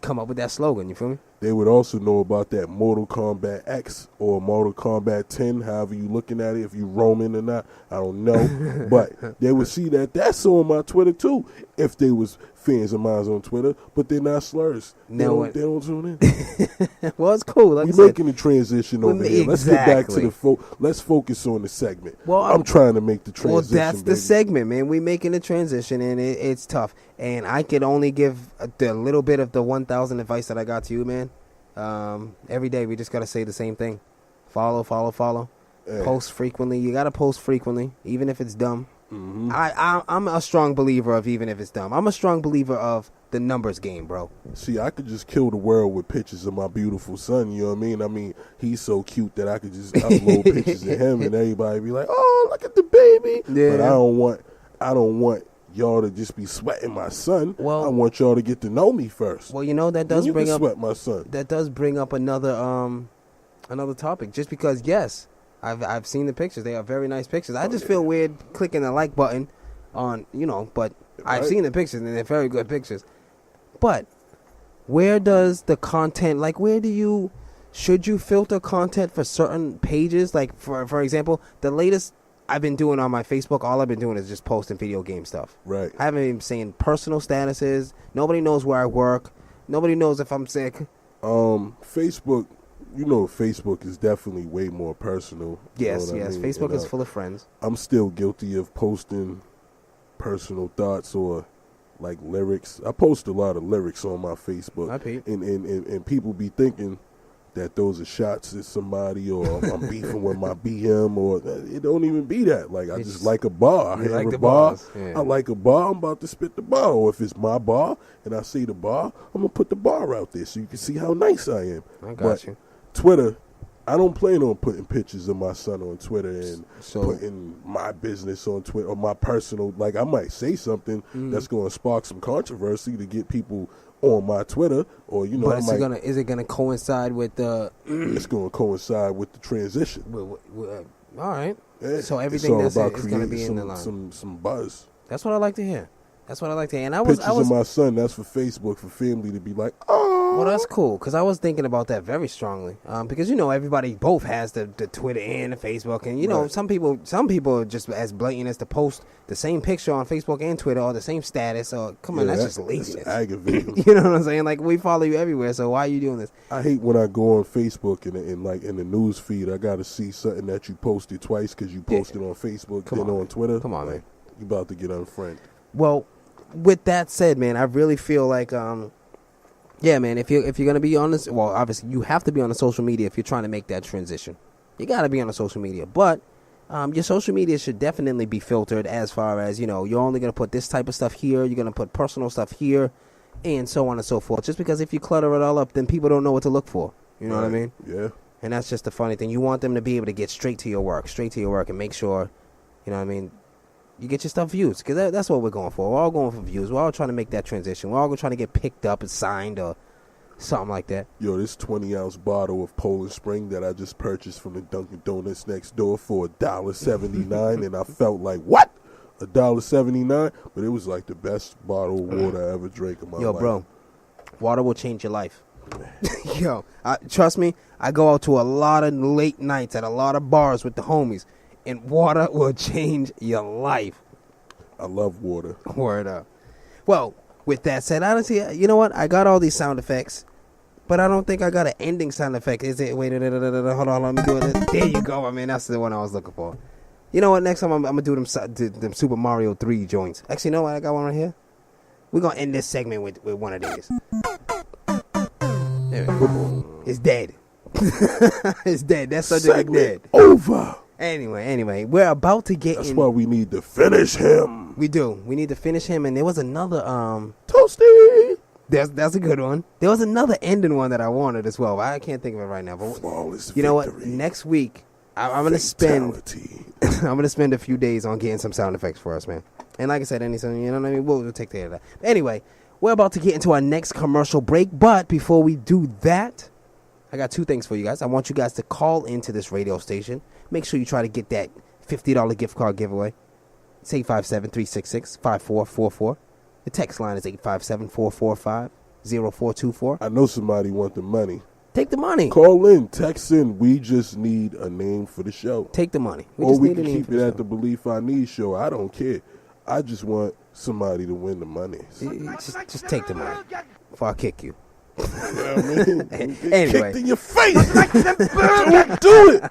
come up with that slogan. You feel me? They would also know about that Mortal Kombat X or Mortal Kombat 10, however you looking at it, if you Roman or not, I don't know. But they would see that's on my Twitter too, if they was fans of mine on Twitter, but they're not slurs. They don't tune in. Well, it's cool. Like We're making the transition over here. Let's get back to let's focus on the segment. Well, I'm trying to make the transition. Well, that's the segment, man. We're making the transition, and it's tough. And I could only give the little bit of the 1,000 advice that I got to you, man. Every day we just got to say the same thing. Follow. Yeah. Post frequently. You got to post frequently, even if it's dumb. Mm-hmm. I'm a strong believer of even if it's dumb. I'm a strong believer of the numbers game, bro. See, I could just kill the world with pictures of my beautiful son, you know what I mean? I mean, he's so cute that I could just upload pictures of him and everybody be like, oh, look at the baby. Yeah. But I don't want y'all to just be sweating my son. Well, I want y'all to get to know me first. Well, that does bring up sweat my son. That does bring up another topic. Just because, yes, I've seen the pictures. They are very nice pictures. I just feel weird clicking the like button on, but I've seen the pictures and they're very good pictures. But where does the content, should you filter content for certain pages? Like, for example, the latest I've been doing on my Facebook, all I've been doing is just posting video game stuff. Right. I haven't even seen personal statuses. Nobody knows where I work. Nobody knows if I'm sick. Facebook, Facebook is definitely way more personal. Yes. Facebook is full of friends. I'm still guilty of posting personal thoughts or like lyrics. I post a lot of lyrics on my Facebook. I peep. And people be thinking that those are shots at somebody, or I'm beefing with my BM, or it don't even be that. Like, I just like a bar. I like the bar. Yeah. I like a bar. I'm about to spit the bar. Or if it's my bar and I see the bar, I'm going to put the bar out there so you can see how nice I am. I got you. Twitter, I don't plan on putting pictures of my son on Twitter and putting my business on Twitter or my personal. Like, I might say something that's going to spark some controversy to get people on my Twitter, or But is it gonna coincide with the? It's going to coincide with the transition. All right. Yeah. So everything that's is going to be in the line. Some buzz. That's what I like to hear. And Pictures of my son. That's for Facebook, for family to be like, oh. Well, that's cool, because I was thinking about that very strongly. Because everybody both has the Twitter and the Facebook, and some people are just as blatant as to post the same picture on Facebook and Twitter or the same status. Or come on, that's just laziness. That's aggravating. You know what I'm saying? Like, we follow you everywhere, so why are you doing this? I hate when I go on Facebook and in the news feed, I got to see something that you posted twice because you posted on Facebook and on Twitter. Come on, man. You about to get unfriended. Well, with that said, man, I really feel like, yeah, man, if you're going to be on this, well, obviously you have to be on the social media if you're trying to make that transition. You got to be on the social media. But your social media should definitely be filtered as far as, you're only going to put this type of stuff here, you're going to put personal stuff here, and so on and so forth. Just because if you clutter it all up, then people don't know what to look for. You know what I mean? Yeah. And that's just the funny thing. You want them to be able to get straight to your work, and make sure, you know what I mean, you get your stuff views, because that's what we're going for. We're all going for views. We're all trying to make that transition. We're all trying to get picked up and signed or something like that. Yo, this 20-ounce bottle of Poland Spring that I just purchased from the Dunkin' Donuts next door for $1.79, and I felt like, what? $1.79? But it was like the best bottle of water I ever drank in my life. Yo, bro, water will change your life. Yo, trust me, I go out to a lot of late nights at a lot of bars with the homies, and water will change your life. I love water. Word up. Well, with that said, honestly, you know what? I got all these sound effects, but I don't think I got an ending sound effect. Is it? Wait, hold on, let me do it. There you go. I mean, that's the one I was looking for. You know what? Next time I'm going to do them Super Mario 3 joints. Actually, you know what? I got one right here. We're going to end this segment with one of these. There we go. It's dead. It's dead. That subject is dead. Over. Anyway, we're about to get That's why we need to finish him. We do. We need to finish him, and there was another Toasty. That's a good one. There was another ending one that I wanted as well. I can't think of it right now. But flawless you know what? Next week I'm gonna spend a few days on getting some sound effects for us, man. And like I said, anything, you know what I mean? We'll take care of that. But anyway, we're about to get into our next commercial break, but before we do that, I got two things for you guys. I want you guys to call into this radio station. Make sure you try to get that $50 gift card giveaway. It's 857-366-5444. The text line is 857-445-0424. I know somebody want the money. Take the money. Call in, text in. We just need a name for the show. Take the money. We can keep it at the Belief I Need show. I don't care. I just want somebody to win the money. Just take the money before I kick you. Anyway, kicked in your face. Don't do it.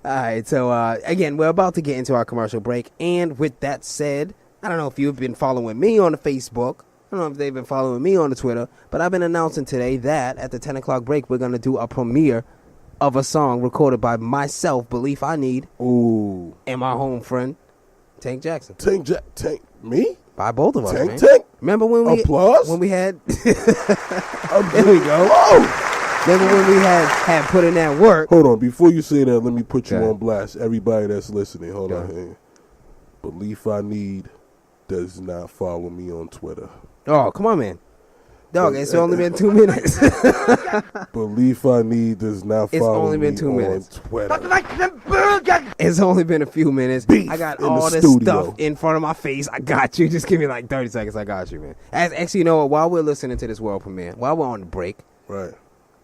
All right, so again, we're about to get into our commercial break, and with that said, I don't know if you've been following me on the Facebook. I don't know if they've been following me on the Twitter, but I've been announcing today that at the 10 o'clock break, we're going to do a premiere of a song recorded by myself, Belief I Need, ooh, and my home friend, Tank Jackson. Tank, me? By both of us, man. Tank. Remember when we applause? When we had there we go. Oh. Remember when we had put in that work? Hold on, before you say that, let me put you on blast. Everybody that's listening, hold on. Hey. Belief I Need does not follow me on Twitter. Oh, come on, man. Dog, it's only been 2 minutes. Belief I Need does not follow me on Twitter. It's only been a few minutes. Beef I got all this stuff in front of my face. I got you. Just give me like 30 seconds. I got you, man. Actually, you know what? While we're listening to this world premiere, while we're on the break, right?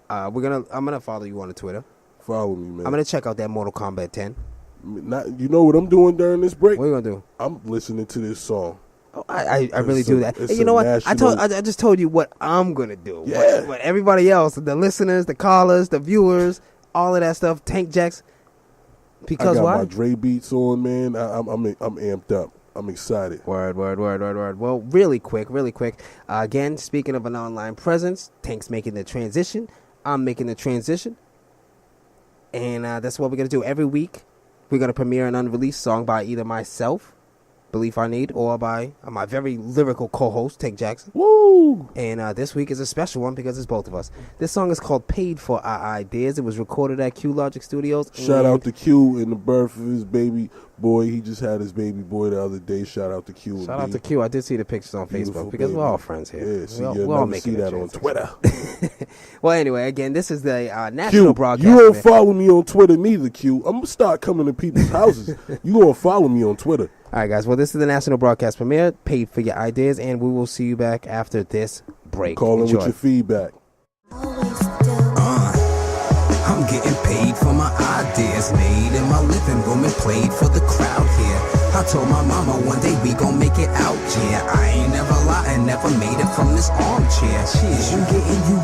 I'm gonna follow you on the Twitter. Follow me, man. I'm gonna check out that Mortal Kombat 10. You know what I'm doing during this break? What are you gonna do? I'm listening to this song. Oh, I really do that. And you know what? I just told you what I'm gonna do. Yeah. What everybody else, the listeners, the callers, the viewers, all of that stuff. Tank Jacks. Because I got why? my Dre beats on, man. I'm amped up. I'm excited. Word. Well, really quick. Again, speaking of an online presence, Tank's making the transition. I'm making the transition. And that's what we're going to do. Every week, we're going to premiere an unreleased song by either myself, Belief I Need, or by my very lyrical co-host, Take Jackson. Woo! And this week is a special one because it's both of us. This song is called Paid for Our Ideas. It was recorded at Q Logic Studios. Shout out to Q in the birth of his baby boy. He just had his baby boy the other day. Shout out to Q. Shout out to Q. I did see the pictures on Beautiful Facebook because baby. we're all friends here. Yeah, see, we're all making that on Twitter. Well, anyway, again, this is the national Q, broadcast. you don't follow me on Twitter neither, Q. I'm going to start coming to people's houses. You going to follow me on Twitter. All right, guys. Well, this is the national broadcast premiere. Paid for your ideas, and we will see you back after this break. Call in with your feedback. I'm getting paid for my ideas, made in my living room and played for the crowd here. I told my mama one day we gon' make it out, yeah. I ain't never lied, never made it from this armchair. Is you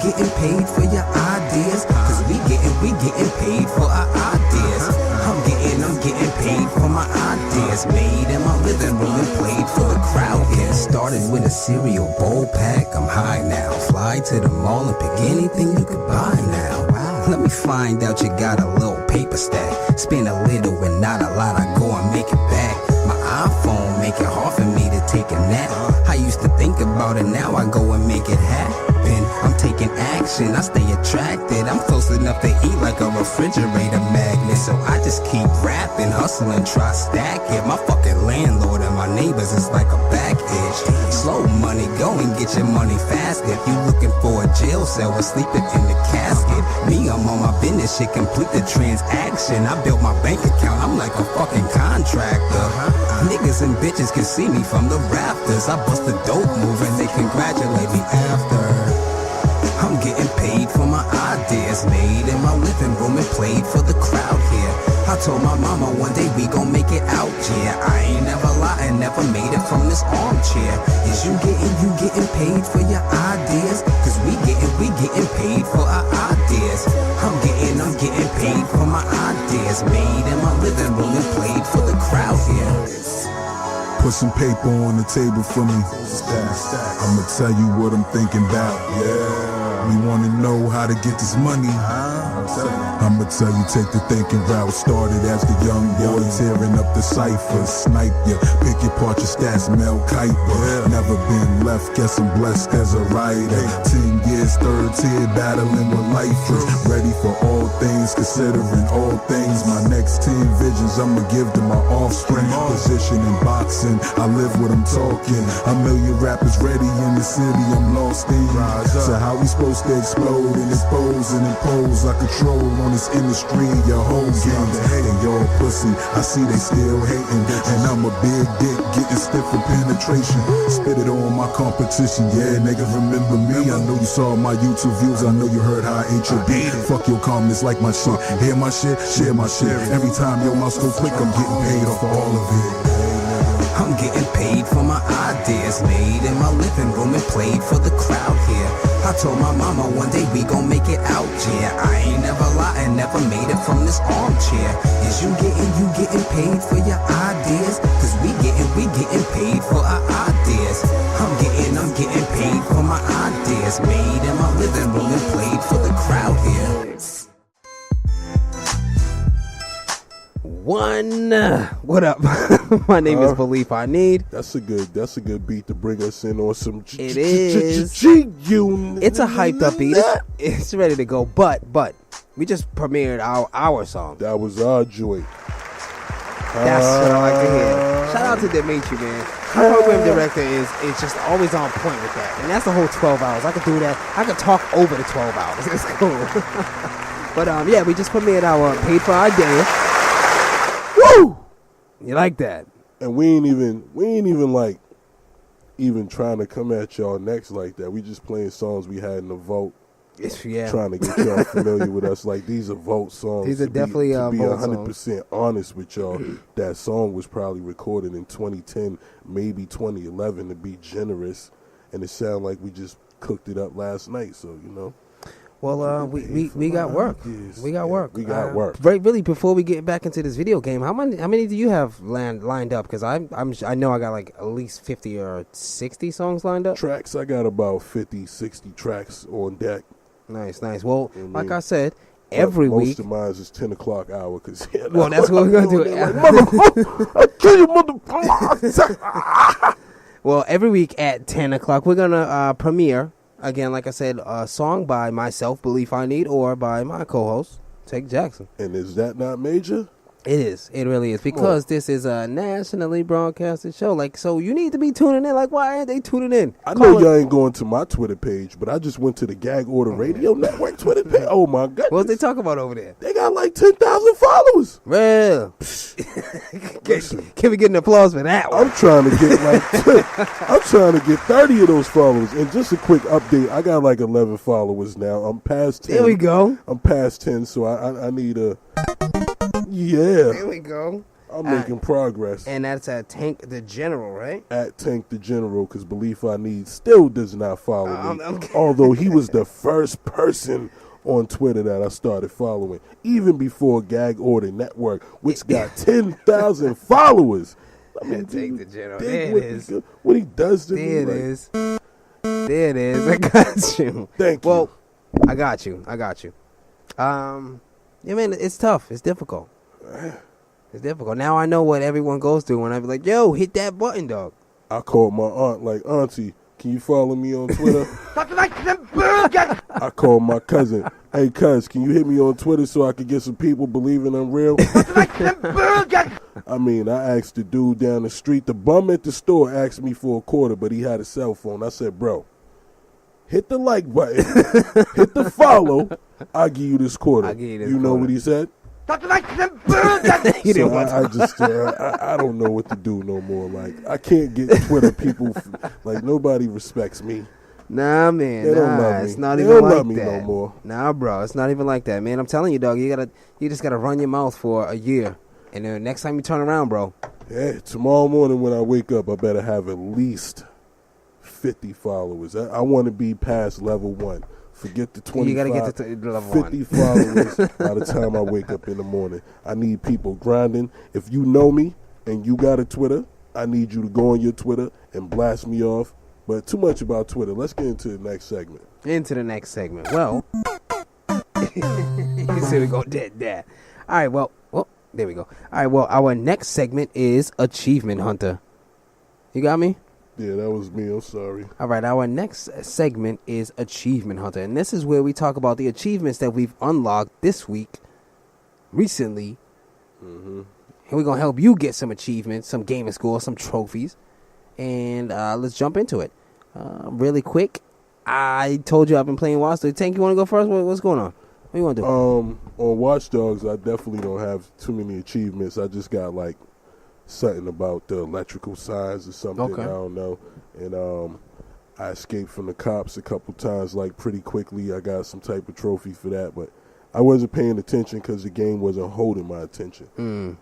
getting paid for your ideas? Cause we getting paid for our ideas. I'm getting paid for my ideas, made in my living room and played for the crowd here. Started with a cereal bowl pack, I'm high now. Fly to the mall and pick anything you could buy now. Let me find out you got a little paper stack. Spend a little and not a lot, I go and make it back. My iPhone make it hard for me to take a nap. I used to think about it, now I go and make it happen. I'm taking action, I stay attracted. I'm close enough to eat like a refrigerator magnet. So I just keep rapping, hustling, try stack it. My fucking landlord and my neighbors is like a back itch. Slow money, go and get your money fast. If you looking for a jail cell or sleeping in the casket, me, I'm on my business shit, complete the transaction. I built my bank account, I'm like a fucking contractor. Niggas and bitches can see me from the rafters. I bust a dope move and they congratulate me after. I'm getting paid for my ideas, made in my living room and played for the crowd here. I told my mama one day we gon' make it out, yeah. I ain't never lied, never made it from this armchair. Is you getting paid for your ideas? Cause we getting paid for our ideas. I'm getting paid for my ideas, made in my living room and played for the crowd here. Put some paper on the table for me. I'ma tell you what I'm thinking about. Yeah. You wanna know how to get this money? I'ma tell you, take the thinking route. Started as the young boy, tearing up the cipher. Snipe ya, pick your part, your stats, Mel Kiper. Never been left, guess I'm blessed as a writer. 10 years, third tier, battling with lifers. Ready for all things, considering all things. My next 10 visions, I'ma give to my offspring. Position in boxing, I live what I'm talking. A million rappers ready in the city, I'm lost in. So how we supposed to explode and expose and impose our control on this industry, your whole game. And y'all pussy, I see they still hating. And I'm a big dick, getting stiff for penetration. Spit it on my competition, yeah, nigga, remember me. I know you saw my YouTube views, I know you heard how I ate your beat. Fuck your comments, like my shit. Hear my shit, share my shit. Every time your mouse go click, I'm getting paid off for all of it. I'm getting paid for my ideas, made in my living room and played for the crowd here. I told my mama one day we gon' make it out, yeah. I ain't never lied, never made it from this armchair. Is you getting paid for your ideas? Cause we getting paid for our ideas. I'm getting paid for my ideas, made in my living room and played for the crowd here. What up? My name is Belief I Need. That's a good beat to bring us in on some It is. G-Unit. It's a hyped up beat. It's ready to go. But we just premiered our song. That was our joint. That's what I like to hear. Shout out to Dimitri, man. Our program director is just always on point with that. And that's the whole 12 hours. I could do that. I could talk over the 12 hours. It's cool. But yeah, we just premiered our Paid for Our Day. Woo! You like that? And we ain't even like trying to come at y'all next like that. We just playing songs we had in the vote. Yeah. Trying to get y'all familiar with us. Like, these are vote songs. These are definitely to be vote 100% songs. honest with y'all. That song was probably recorded in 2010, maybe 2011, to be generous. And it sounded like we just cooked it up last night. So, you know. Well, we got work. We got work. We got work. Really, before we get back into this video game, how many do you have lined up? Because I know I got like at least 50 or 60 songs lined up. Tracks, I got about 50, 60 tracks on deck. Nice. Well, like I said, every week. Most of mine is 10 o'clock hour. Cause, well, that's what we're going to do. Motherfucker, I kill you, motherfucker. Well, every week at 10 o'clock, we're going to premiere, again, like I said, a song by myself, Belief I Need, or by my co-host, Take Jackson. And is that not major? It is. It really is. Because this is a nationally broadcasted show. Like, so you need to be tuning in. Like, why aren't they tuning in? I know y'all ain't going to my Twitter page, but I just went to the GAG Order Radio Network Twitter page. Oh, my God. What they talk about over there? They got like 10,000 followers. Well, can we get an applause for that one? I'm trying to get I'm trying to get 30 of those followers. And just a quick update, I got like 11 followers now. I'm past 10. There we go. I'm past 10, so I need a... Yeah. There we go. I'm making progress. And that's at Tank the General, right? At Tank the General, because Belief I Need still does not follow me. Although he was the first person on Twitter that I started following, even before Gag Order Network, which got 10,000 followers. I mean, Tank the General. There it is. What he does to me. There it is. There it is. I got you. Thank you. Well, I got you. Yeah, man, it's tough. It's difficult. It's difficult. Now I know what everyone goes through when I be like, yo, hit that button, dog. I called my aunt, like, Auntie, can you follow me on Twitter? I called my cousin, hey, cuz, can you hit me on Twitter so I can get some people believing I'm real? I mean, I asked the dude down the street, the bum at the store asked me for a quarter, but he had a cell phone. I said, bro, hit the like button, hit the follow, I'll give you this quarter. You know what he said? So I don't know what to do no more. Like, I can't get Twitter people. Like, nobody respects me. Nah, man. They don't love me. It's not they even don't like love me that. no more. Nah, bro. It's not even like that, man. I'm telling you, dog. You just gotta run your mouth for a year, and then next time you turn around, bro. Yeah, tomorrow morning when I wake up, I better have at least 50 followers. I want to be past level 1. Forget the 25, you gotta get to level 50 followers by the time I wake up in the morning. I need people grinding. If you know me and you got a Twitter, I need you to go on your Twitter and blast me off. But too much about Twitter. Let's get into the next segment. Well, you see we go dead. All right, well, there we go. All right, well, our next segment is Achievement Hunter. You got me? Yeah, that was me. I'm sorry. All right, our next segment is Achievement Hunter. And this is where we talk about the achievements that we've unlocked this week, recently. Mm-hmm. And we're going to help you get some achievements, some gaming scores, some trophies. And let's jump into it. Really quick, I told you I've been playing Watch Dogs. Tank, you want to go first? What's going on? What do you want to do? On Watch Dogs, I definitely don't have too many achievements. I just got, like, something about the electrical signs or something. Okay. I don't know. And I escaped from the cops a couple times, like, pretty quickly. I got some type of trophy for that, but I wasn't paying attention because the game wasn't holding my attention.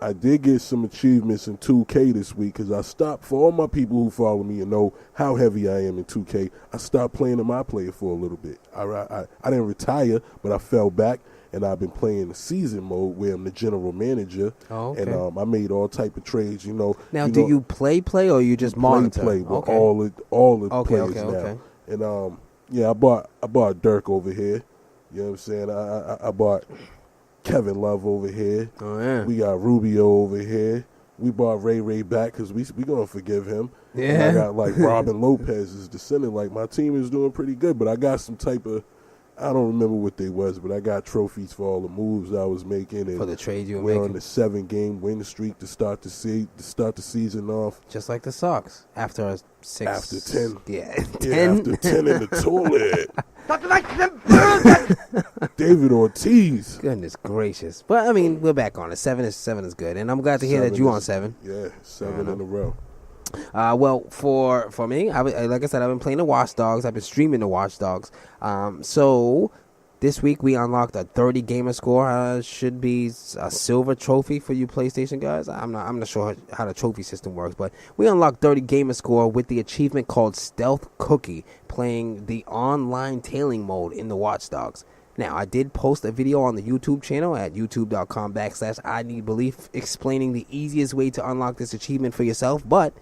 I did get some achievements in 2K this week because I stopped, for all my people who follow me and know how heavy I am in 2K, I stopped playing in my player for a little bit. I didn't retire, but I fell back. And I've been playing the season mode where I'm the general manager. Oh, okay. And I made all type of trades, you know. Now, do you play, or you just monitor? Play with all the players now. Okay. And yeah, I bought Dirk over here. You know what I'm saying? I bought Kevin Love over here. Oh yeah. We got Rubio over here. We bought Ray back because we gonna forgive him. Yeah. And I got like Robin Lopez is descending. Like my team is doing pretty good, but I got some type of, I don't remember what they was, but I got trophies for all the moves I was making. And for the trade you were making. We're on the 7-game win streak to start the season off. Just like the Sox after a 6. After 10. Yeah, 10. Yeah, after 10 in the toilet. David Ortiz. Goodness gracious. But I mean, we're back on it. 7 is good, and I'm glad to hear that you on 7. Yeah, 7 in a row. Well, for me, like I said, I've been playing the Watch Dogs. I've been streaming the Watch Dogs. So this week we unlocked a 30 gamer score. Should be a silver trophy for you PlayStation guys. I'm not sure how the trophy system works, but we unlocked 30 gamer score with the achievement called Stealth Cookie, playing the online tailing mode in the Watch Dogs. Now, I did post a video on the YouTube channel at youtube.com/iNeedBelief explaining the easiest way to unlock this achievement for yourself, but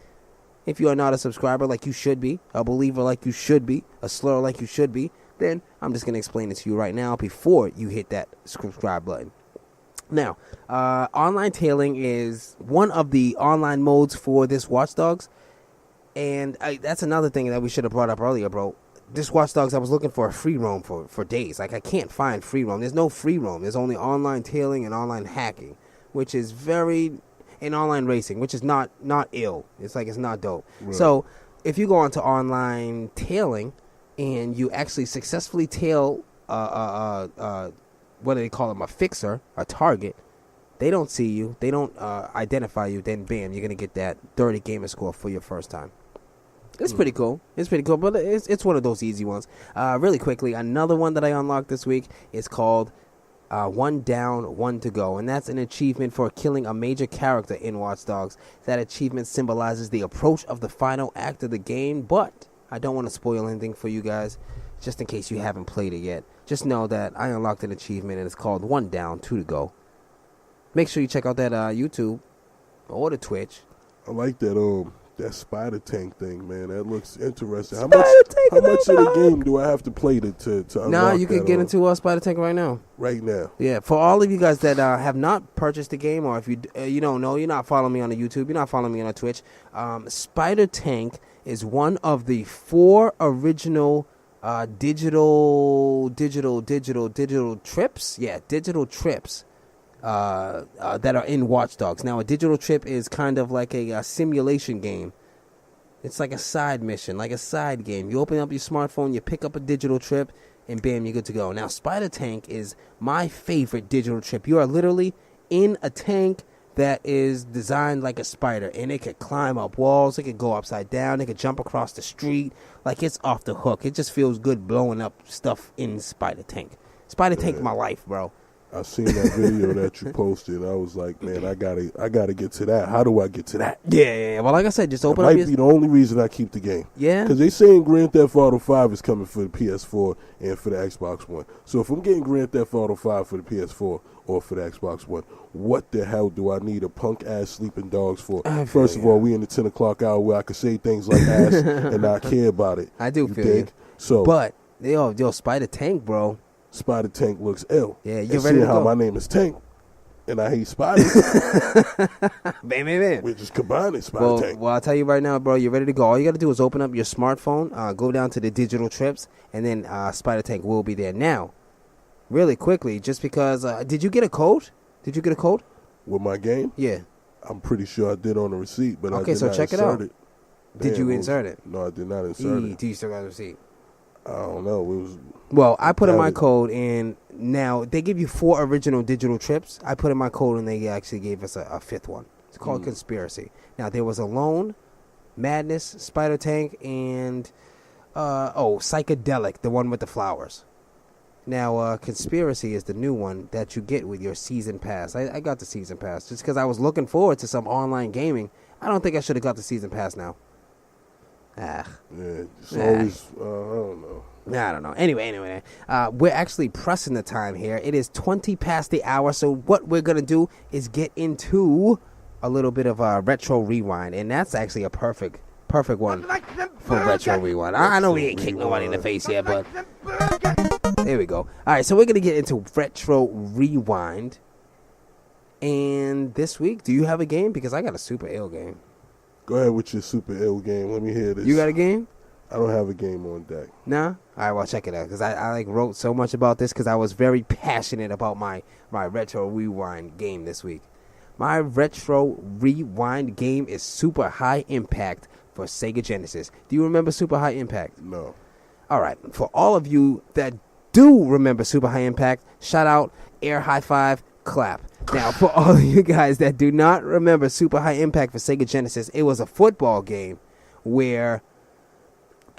if you are not a subscriber like you should be, a believer like you should be, a slur like you should be, then I'm just going to explain it to you right now before you hit that subscribe button. Now, online tailing is one of the online modes for this Watch Dogs. And that's another thing that we should have brought up earlier, bro. This Watch Dogs, I was looking for a free roam for days. Like, I can't find free roam. There's no free roam. There's only online tailing and online hacking, which is and online racing, which is not ill. It's like, it's not dope. Right. So, if you go onto online tailing and you actually successfully tail, what do they call them, a fixer, a target, they don't see you, they don't identify you, then bam, you're going to get that 30 gamer score for your first time. It's pretty cool. It's pretty cool, but it's one of those easy ones. Really quickly, another one that I unlocked this week is called One Down, One to Go, and that's an achievement for killing a major character in Watch Dogs. That achievement symbolizes the approach of the final act of the game, but I don't want to spoil anything for you guys, just in case you haven't played it yet. Just know that I unlocked an achievement, and it's called One Down, Two to Go. Make sure you check out that YouTube or the Twitch. I like that spider tank thing, man. That looks interesting. How much of the game do I have to play to unlock? No, you can get into Spider Tank right now. Right now. Yeah, for all of you guys that have not purchased the game, or if you don't know, you're not following me on the YouTube, you're not following me on the Twitch. Spider Tank is one of the 4 original digital trips. Yeah, digital trips. That are in Watch Dogs. Now, a digital trip is kind of like a simulation game. It's like a side mission, like a side game. You open up your smartphone, you pick up a digital trip, and bam, you're good to go. Now, Spider Tank is my favorite digital trip. You are literally in a tank that is designed like a spider, and it could climb up walls, it could go upside down, it could jump across the street. Like, it's off the hook. It just feels good blowing up stuff in Spider Tank. Spider Tank, my life, bro. I seen that video that you posted. I was like, man, I gotta get to that. How do I get to that? Yeah. Well, like I said, just open up. Might be the only reason I keep the game. Yeah. Because they saying Grand Theft Auto 5 is coming for the PS4 and for the Xbox One. So if I'm getting Grand Theft Auto 5 for the PS4 or for the Xbox One, what the hell do I need a punk ass Sleeping Dogs for? First of all, we in the 10 o'clock hour where I can say things like ass and not care about it. I do feel you. So, but yo, Spider Tank, bro. Spider Tank looks ill. Yeah, you're ready to go. How my name is Tank, and I hate spiders. Bam. We're just combining Spider Tank. Well, I'll tell you right now, bro, you're ready to go. All you got to do is open up your smartphone, go down to the digital trips, and then Spider Tank will be there. Now, really quickly, just because, did you get a code? With my game? Yeah. I'm pretty sure I did on the receipt, but I did so not check insert it out. Did you insert it? No, I did not insert it. Do you still got the receipt? I don't know. Well, I put in my code, and now they give you 4 original digital trips. I put in my code, and they actually gave us a 5th one. It's called Conspiracy. Now, there was Alone, Madness, Spider Tank, and Psychedelic, the one with the flowers. Now, Conspiracy is the new one that you get with your season pass. I got the season pass just because I was looking forward to some online gaming. I don't think I should have got the season pass now. Yeah, it's always, I don't know. I don't know. Anyway, we're actually pressing the time here. It is 20 past the hour, so what we're going to do is get into a little bit of a retro rewind, and that's actually a perfect one for retro rewind. I know we ain't kicked nobody in the face yet, but there we go. All right, so we're going to get into retro rewind, and this week, do you have a game? Because I got a super ill game. Go ahead with your super ill game. Let me hear this. You got a game? I don't have a game on deck. Nah? All right, well, check it out. Because I wrote so much about this because I was very passionate about my retro rewind game this week. My retro rewind game is Super High Impact for Sega Genesis. Do you remember Super High Impact? No. All right. For all of you that do remember Super High Impact, shout out, air high five, clap. Now, for all of you guys that do not remember Super High Impact for Sega Genesis, it was a football game where...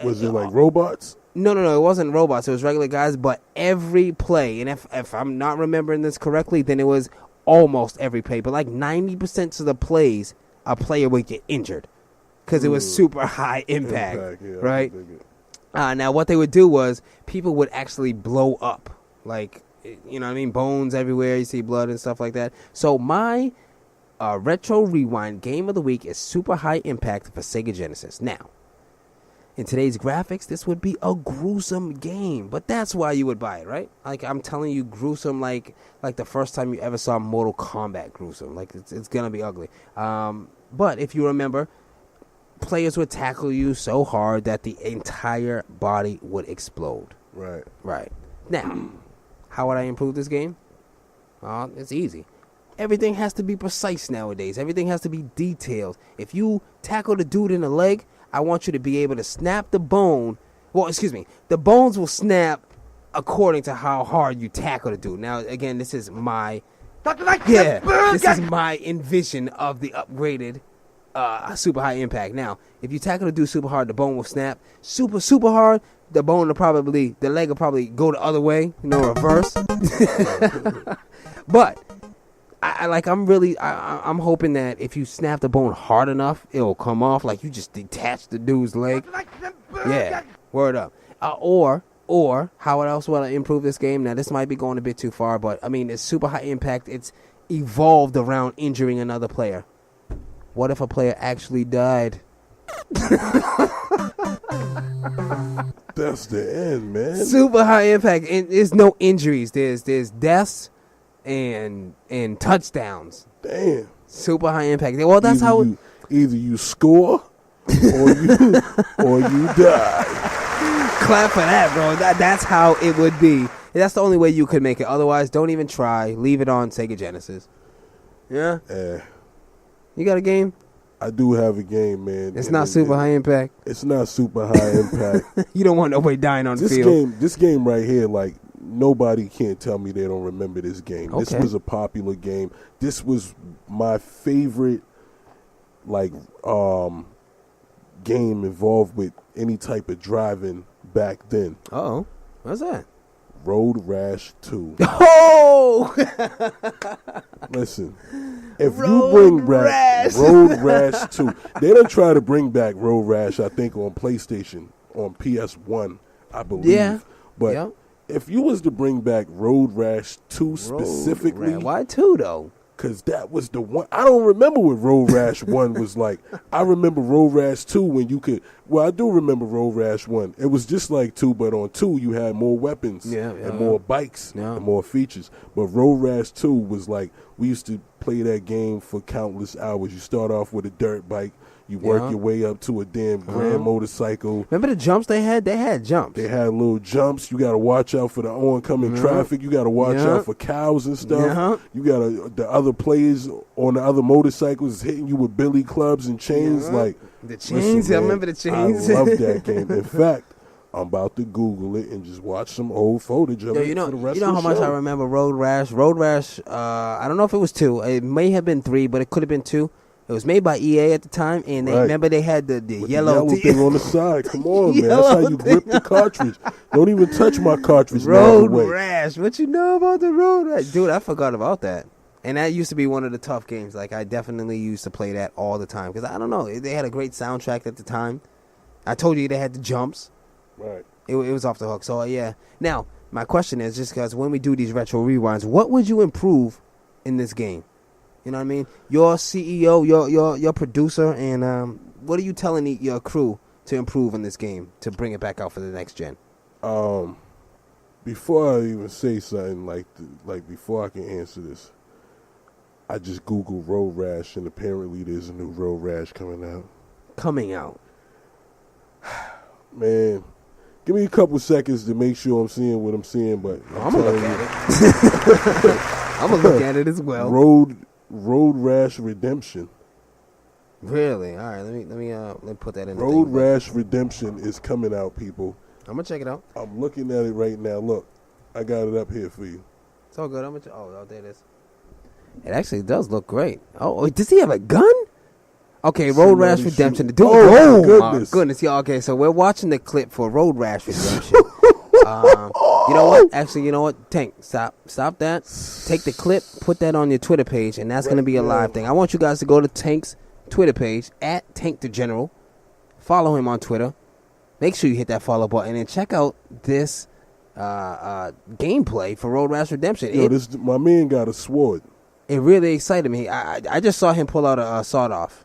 Was it like robots? No, it wasn't robots. It was regular guys, but every play, and if I'm not remembering this correctly, then it was almost every play, but like 90% of the plays, a player would get injured because it was super high impact, yeah, right? Now, what they would do was people would actually blow up, like... You know what I mean? Bones everywhere. You see blood and stuff like that. So my retro rewind game of the week is Super High Impact for Sega Genesis. Now, in today's graphics, this would be a gruesome game. But that's why you would buy it, right? Like, I'm telling you, gruesome like the first time you ever saw Mortal Kombat gruesome. Like, it's going to be ugly. But if you remember, players would tackle you so hard that the entire body would explode. Right. Now, how would I improve this game? It's easy. Everything has to be precise nowadays. Everything has to be detailed. If you tackle the dude in the leg, I want you to be able to snap the bone. Well, excuse me. The bones will snap according to how hard you tackle the dude. Now, again, this is my... this is my envision of the upgraded super high impact. Now, if you tackle the dude super hard, the bone will snap. Super hard, the leg will probably go the other way, reverse. But I'm hoping that if you snap the bone hard enough, it'll come off. Like, you just detach the dude's leg. Yeah, word up. Or how else will I improve this game? Now, this might be going a bit too far, but I mean, it's super high impact. It's evolved around injuring another player. What if a player actually died? That's the end, man. Super high impact, and there's no injuries. There's deaths and touchdowns. Damn. Super high impact. Well, that's either you score or you die. Clap for that, bro. That's how it would be. That's the only way you could make it. Otherwise, don't even try. Leave it on Sega Genesis. Yeah? You got a game? I do have a game, man. It's not super high impact? It's not super high impact. You don't want nobody dying on the field. This game right here, like, nobody can't tell me they don't remember this game. Okay. This was a popular game. This was my favorite, like, game involved with any type of driving back then. Uh-oh. What's that? Road Rash 2. Oh! Listen, if you bring back Road Rash 2, they don't try to bring back Road Rash, I think, on PlayStation, on PS1, I believe. Yeah. But if you was to bring back Road Rash 2 specifically. Why 2, though? Because that was the one. I don't remember what Road Rash 1 was like. I remember Road Rash 2 when you could. Well, I do remember Road Rash 1. It was just like 2, but on 2 you had more weapons and more bikes and more features. But Road Rash 2 was like, we used to play that game for countless hours. You start off with a dirt bike. You work your way up to a damn grand motorcycle. Remember the jumps they had? They had jumps. They had little jumps. You got to watch out for the oncoming traffic. You got to watch out for cows and stuff. You got the other players on the other motorcycles hitting you with billy clubs and chains. Like the chains. Listen, I remember the chains. I love that game. In fact, I'm about to Google it and just watch some old footage of it for the rest of the show. You know how much I remember Road Rash? Road Rash, I don't know if it was 2. It may have been 3, but it could have been 2. It was made by EA at the time, and they remember they had the yellow thing on the side. Come on, man. That's how you grip the cartridge. Don't even touch my cartridge. Road Rash. What you know about the Road Rash? Dude, I forgot about that. And that used to be one of the tough games. Like, I definitely used to play that all the time. Because, I don't know, they had a great soundtrack at the time. I told you they had the jumps. Right. It was off the hook. So, yeah. Now, my question is, just because when we do these retro rewinds, what would you improve in this game? You know what I mean? Your CEO, your producer, and what are you telling your crew to improve in this game to bring it back out for the next gen? Before I even say something like before I can answer this, I just Googled Road Rash, and apparently there's a new Road Rash coming out. Man, give me a couple seconds to make sure I'm seeing what I'm seeing, but I'm gonna look at it. I'm gonna look at it as well. Road Rash Redemption. Really? All right. Let me put that in. Road Rash Redemption is coming out, people. I'm gonna check it out. I'm looking at it right now. Look, I got it up here for you. It's all good. Oh, there it is. It actually does look great. Oh, does he have a gun? Okay, Road Rash Redemption. Dude, my goodness. Yeah, okay, so we're watching the clip for Road Rash Redemption. You know what? Actually, you know what? Tank, stop that. Take the clip, put that on your Twitter page, and that's going to be a live thing. I want you guys to go to Tank's Twitter page, @TankTheGeneral. Follow him on Twitter. Make sure you hit that follow button and check out this gameplay for Road Rash Redemption. My man got a sword. It really excited me. I just saw him pull out a sawed-off.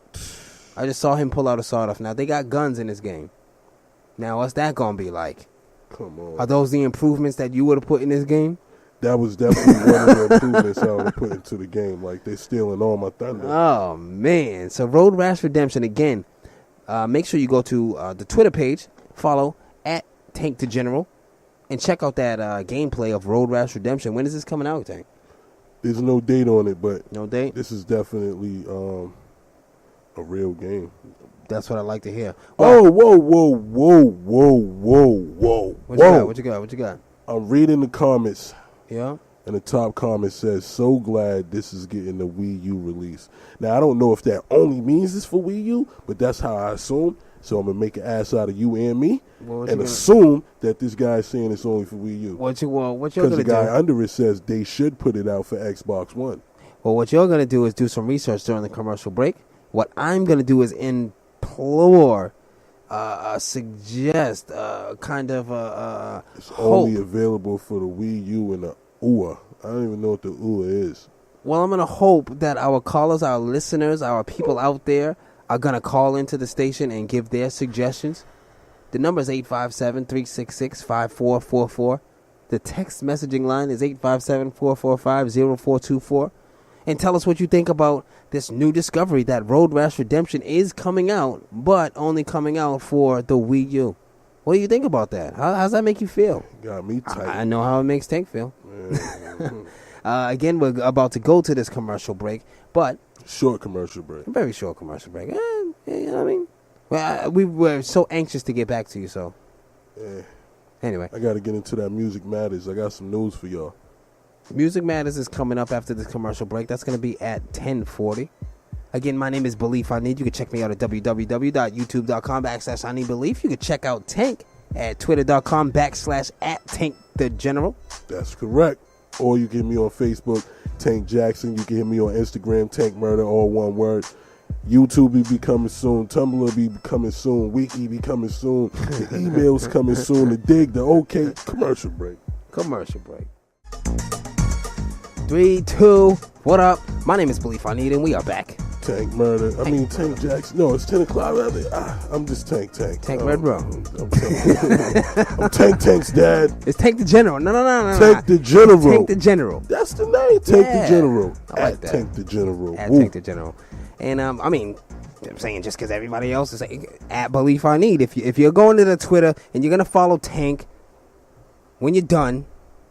Now, they got guns in this game. Now, what's that gonna be like? Come on. Are those the improvements that you would have put in this game? That was definitely one of the improvements I would have put into the game. Like, they're stealing all my thunder. Oh, man. So, Road Rash Redemption, again, make sure you go to the Twitter page, follow @TankTheGeneral, and check out that gameplay of Road Rash Redemption. When is this coming out, Tank? There's no date on it, but no date. This is definitely a real game. That's what I like to hear. Well, whoa. What you got? I'm reading the comments. Yeah. And the top comment says, "So glad this is getting the Wii U release." Now, I don't know if that only means it's for Wii U, but that's how I assume. So I'm going to make an ass out of you and me and assume that this guy's saying it's only for Wii U. What you're going to do? Because the guy under it says they should put it out for Xbox One. Well, what you're going to do is do some research during the commercial break. What I'm going to do is implore, suggest, kind of it's hope. Only available for the Wii U and the UA. I don't even know what the UA is. Well, I'm going to hope that our callers, our listeners, our people out there are going to call into the station and give their suggestions. The number is 857-366-5444. The text messaging line is 857-445-0424. And tell us what you think about this new discovery that Road Rash Redemption is coming out, but only coming out for the Wii U. What do you think about that? How's that make you feel? Got me tight. I know how it makes Tank feel. Again, we're about to go to this commercial break, but... Short commercial break. Very short commercial break. You know what I mean? Well, we were so anxious to get back to you, so... Yeah. Anyway. I got to get into that Music Matters. I got some news for y'all. Music Matters is coming up after this commercial break. That's going to be at 10:40. Again, my name is Belief I Need. You can check me out at www.youtube.com/INeedBelief. You can check out Tank at twitter.com/@TankTheGeneral. That's correct. Or you can hit me on Facebook, Tank Jackson. You can hit me on Instagram, Tank Murder, all one word. YouTube will be coming soon. Tumblr will be coming soon. Wiki be coming soon. The emails coming soon. The dig, the okay. Commercial break. 3, 2, what up? My name is Belief I Need, and we are back. Tank Murder. Tank Jackson. No, it's 10 o'clock. I'm just Tank. Tank Red Row. I'm Tank's dad. It's Tank the General. No. Tank the General. Tank the General. That's the name. Tank the General. I like that. Tank the General. At Tank the General. And, I'm saying just because everybody else is saying, at Belief I Need. If you're going to the Twitter and you're going to follow Tank, when you're done,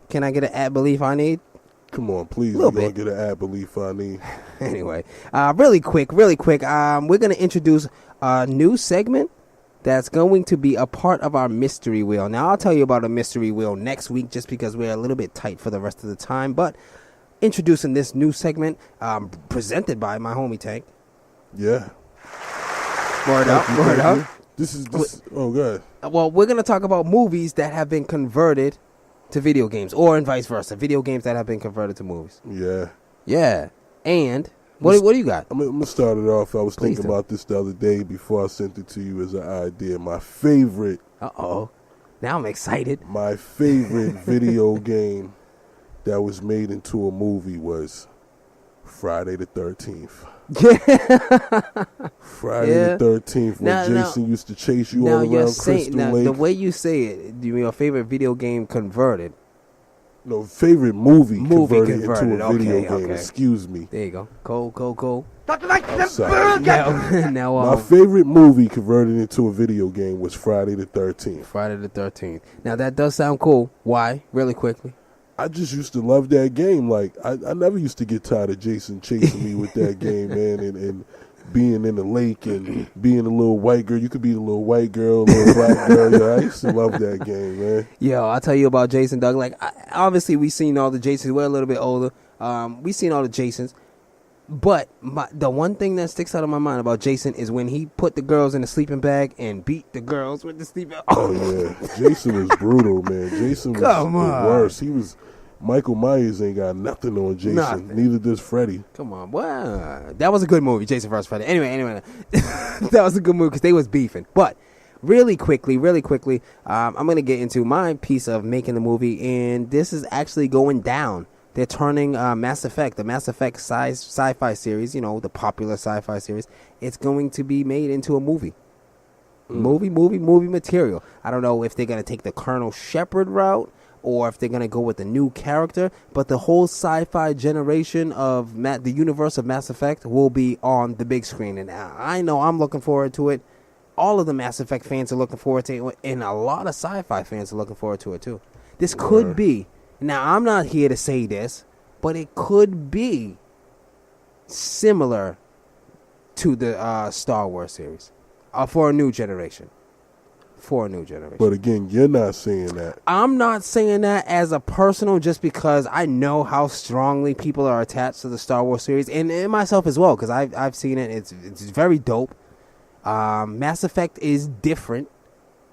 can I get an at Belief I Need? Come on, please. We're going to get an ad Belief I Need. Anyway, really quick. We're going to introduce a new segment that's going to be a part of our mystery wheel. Now, I'll tell you about a mystery wheel next week just because we're a little bit tight for the rest of the time. But introducing this new segment presented by my homie Tank. Yeah. Word up. This is oh, good. Well, we're going to talk about movies that have been converted to video games, or and vice versa. Video games that have been converted to movies. Yeah. And what do you got? I'm going to start it off. I was thinking about this the other day before I sent it to you as an idea. My favorite. Now I'm excited. My favorite video game that was made into a movie was Friday the 13th. Friday the 13th, when Jason used to chase you all around Crystal Lake. The way you say it, do you mean your favorite video game converted? No, favorite movie converted into a video game. Okay. Excuse me. There you go. Cool. I'm sorry. Now, my favorite movie converted into a video game was Friday the 13th. Friday the 13th. Now, that does sound cool. Why? Really quickly. I just used to love that game. Like, I never used to get tired of Jason chasing me with that game, man, and being in the lake and being a little white girl. You could be a little white girl, a little black girl. Yeah, I used to love that game, man. Yo, I'll tell you about Jason, Doug. Like, obviously, we've seen all the Jasons. We're a little bit older. We've seen all the Jasons. But the one thing that sticks out of my mind about Jason is when he put the girls in the sleeping bag and beat the girls with the sleeping bag. Oh, yeah. Jason was brutal, man. Jason was the worst. He was... Michael Myers ain't got nothing on Jason. Nothing. Neither does Freddy. Come on, boy. That was a good movie, Jason vs. Freddy. Anyway. That was a good movie because they was beefing. But really quickly, I'm going to get into my piece of making the movie. And this is actually going down. They're turning Mass Effect, the Mass Effect sci-fi series, the popular sci-fi series. It's going to be made into a movie. Movie material. I don't know if they're going to take the Colonel Shepard route or if they're going to go with a new character, but the whole sci-fi generation of the universe of Mass Effect will be on the big screen. And I know I'm looking forward to it. All of the Mass Effect fans are looking forward to it, and a lot of sci-fi fans are looking forward to it too. This could be, now I'm not here to say this, but it could be similar to the Star Wars series for a new generation. But again, you're not saying that. I'm not saying that as a personal, just because I know how strongly people are attached to the Star Wars series, and myself as well, because I've seen it. It's very dope. Mass Effect is different,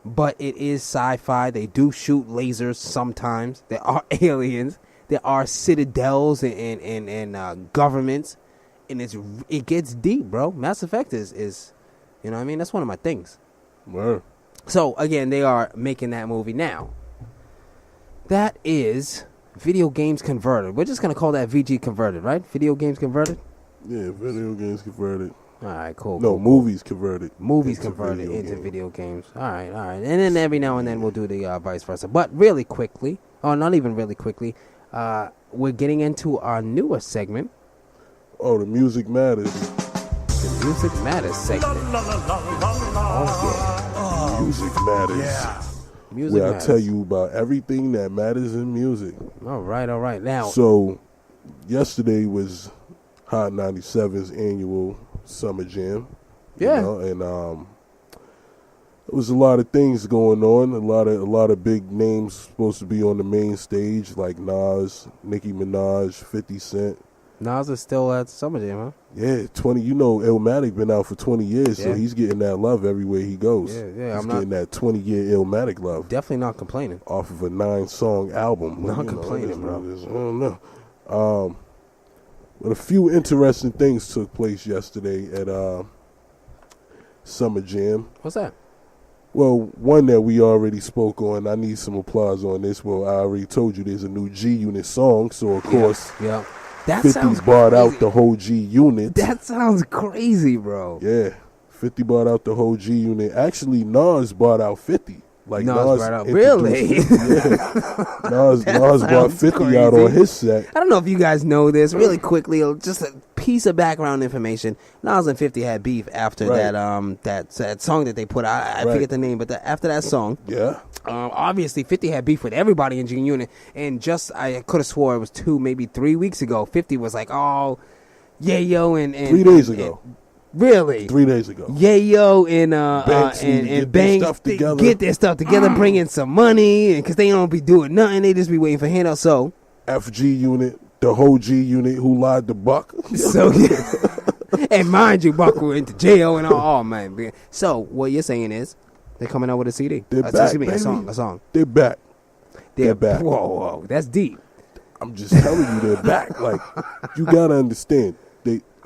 but it is sci-fi. They do shoot lasers sometimes. There are aliens. There are citadels and governments, and it gets deep, bro. Mass Effect is you know what I mean? That's one of my things. Word. So again, they are making that movie now. That is Video Games Converted. We're just gonna call that VG Converted, right? Video Games Converted. Yeah, Video Games Converted. All right, cool. No, movies converted. Movies converted into video games. All right. And then every now and then we'll do the vice versa. But really quickly, not even really quickly, we're getting into our newer segment. Oh, the Music Matters. The Music Matters segment. Oh, yeah. Music Matters. Yeah. Music where Matters. I tell you about everything that matters in music. All right. Now, so yesterday was Hot 97's annual Summer Jam. Yeah. You know, and there was a lot of things going on. A lot of big names supposed to be on the main stage, like Nas, Nicki Minaj, 50 Cent. Nas is still at Summer Jam, huh? Yeah, 20. You know, Illmatic been out for 20 years, so he's getting that love everywhere he goes. Yeah. He's getting that 20-year Illmatic love. Definitely not complaining. Off of a 9-song album. Not complaining, bro. I don't know. But a few interesting things took place yesterday at Summer Jam. What's that? Well, one that we already spoke on. I need some applause on this. Well, I already told you there's a new G Unit song, so of course, yeah. That 50's bought out the whole G Unit. That sounds crazy, bro. Yeah, 50 bought out the whole G Unit. Actually, Nas bought out 50. Like Nas brought out, really? 50, yeah. Nas bought 50 crazy. Out on his set. I don't know if you guys know this. Really quickly, just a piece of background information. Nas and 50 had beef after that song that they put out. I forget the name, but after that song, obviously 50 had beef with everybody in G Unit, and I could have swore it was 2, maybe 3 weeks ago. 50 was like, "Oh, yeah, yo," and 3 days ago. Really? 3 days ago. Yayo and Banks get their stuff together, bring in some money, because they don't be doing nothing. They just be waiting for handouts. So FG Unit, the whole G Unit who lied to Buck. So yeah. And mind you, Buck went to jail and all. Oh man. So what you're saying is they're coming out with a CD. They're back, baby. A song. They're back. They're back. Whoa, that's deep. I'm just telling you, they're back. Like, you gotta understand.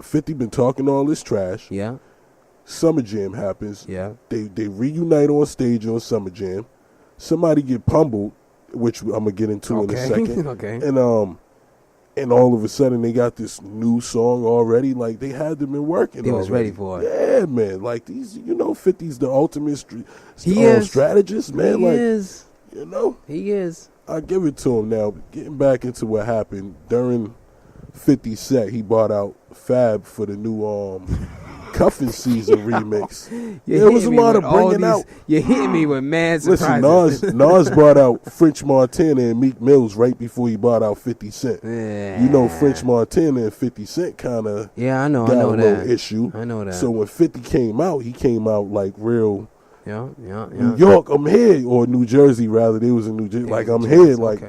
50 been talking all this trash. Yeah. Summer Jam happens. Yeah. They reunite on stage on Summer Jam. Somebody get pummeled, which I'm gonna get into in a second. Okay. And all of a sudden they got this new song already. Like, they had them in working. They was ready for it. Yeah, man. Like, these, 50's the ultimate strategist, man. He is. You know. He is. I give it to him now. Getting back into what happened during 50's set, he bought out Fab for the new Cuffin' Season remix. There was a lot of bringing out. You're hitting me with mad surprises. Listen, Nas brought out French Montana and Meek Mills right before he bought out 50 Cent. Yeah. You know, French Montana and 50 Cent kind of I know a little that issue. I know that. So when 50 came out, he came out like real. Yeah. New York, I'm here, or New Jersey rather. They was in New Jersey. Like, I'm here. Like,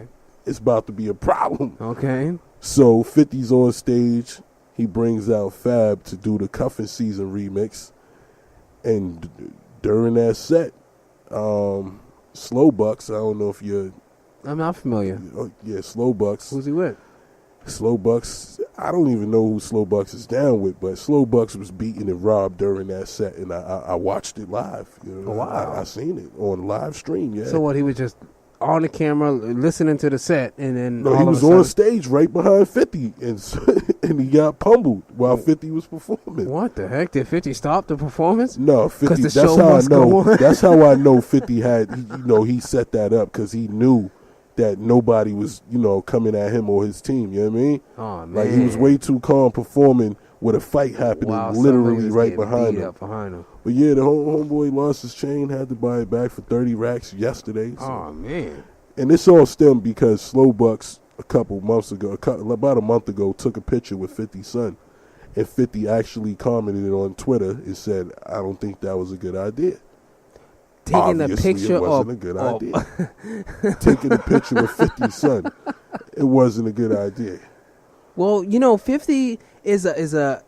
it's about to be a problem. Okay. So 50's on stage. He brings out Fab to do the Cuffin' Season remix. And during that set, Slow Bucks, I don't know if you're... I'm not familiar. Yeah, Slow Bucks. Who's he with? Slow Bucks, I don't even know who Slow Bucks is down with, but Slow Bucks was beating and robbed during that set, and I watched it live. You know? Oh, wow. I seen it on live stream, yeah. So what, he was just on the camera listening to the set, and then he was on stage right behind 50, and he got pummeled while 50 was performing. What the heck? Did 50 stop the performance? No, 50. That's how I know. That's how I know 50 had. He set that up because he knew that nobody was coming at him or his team. You know what I mean? Oh man, like he was way too calm performing with a fight happening literally right behind him. But yeah, the homeboy lost his chain, had to buy it back for 30 racks yesterday. So. Oh man! And this all stemmed because Slow Bucks about a month ago took a picture with 50's son, and 50 actually commented on Twitter and said, "I don't think that was a good idea." Taking Obviously, a picture it wasn't a good idea. Taking a picture with 50's son, it wasn't a good idea. Well, 50 is a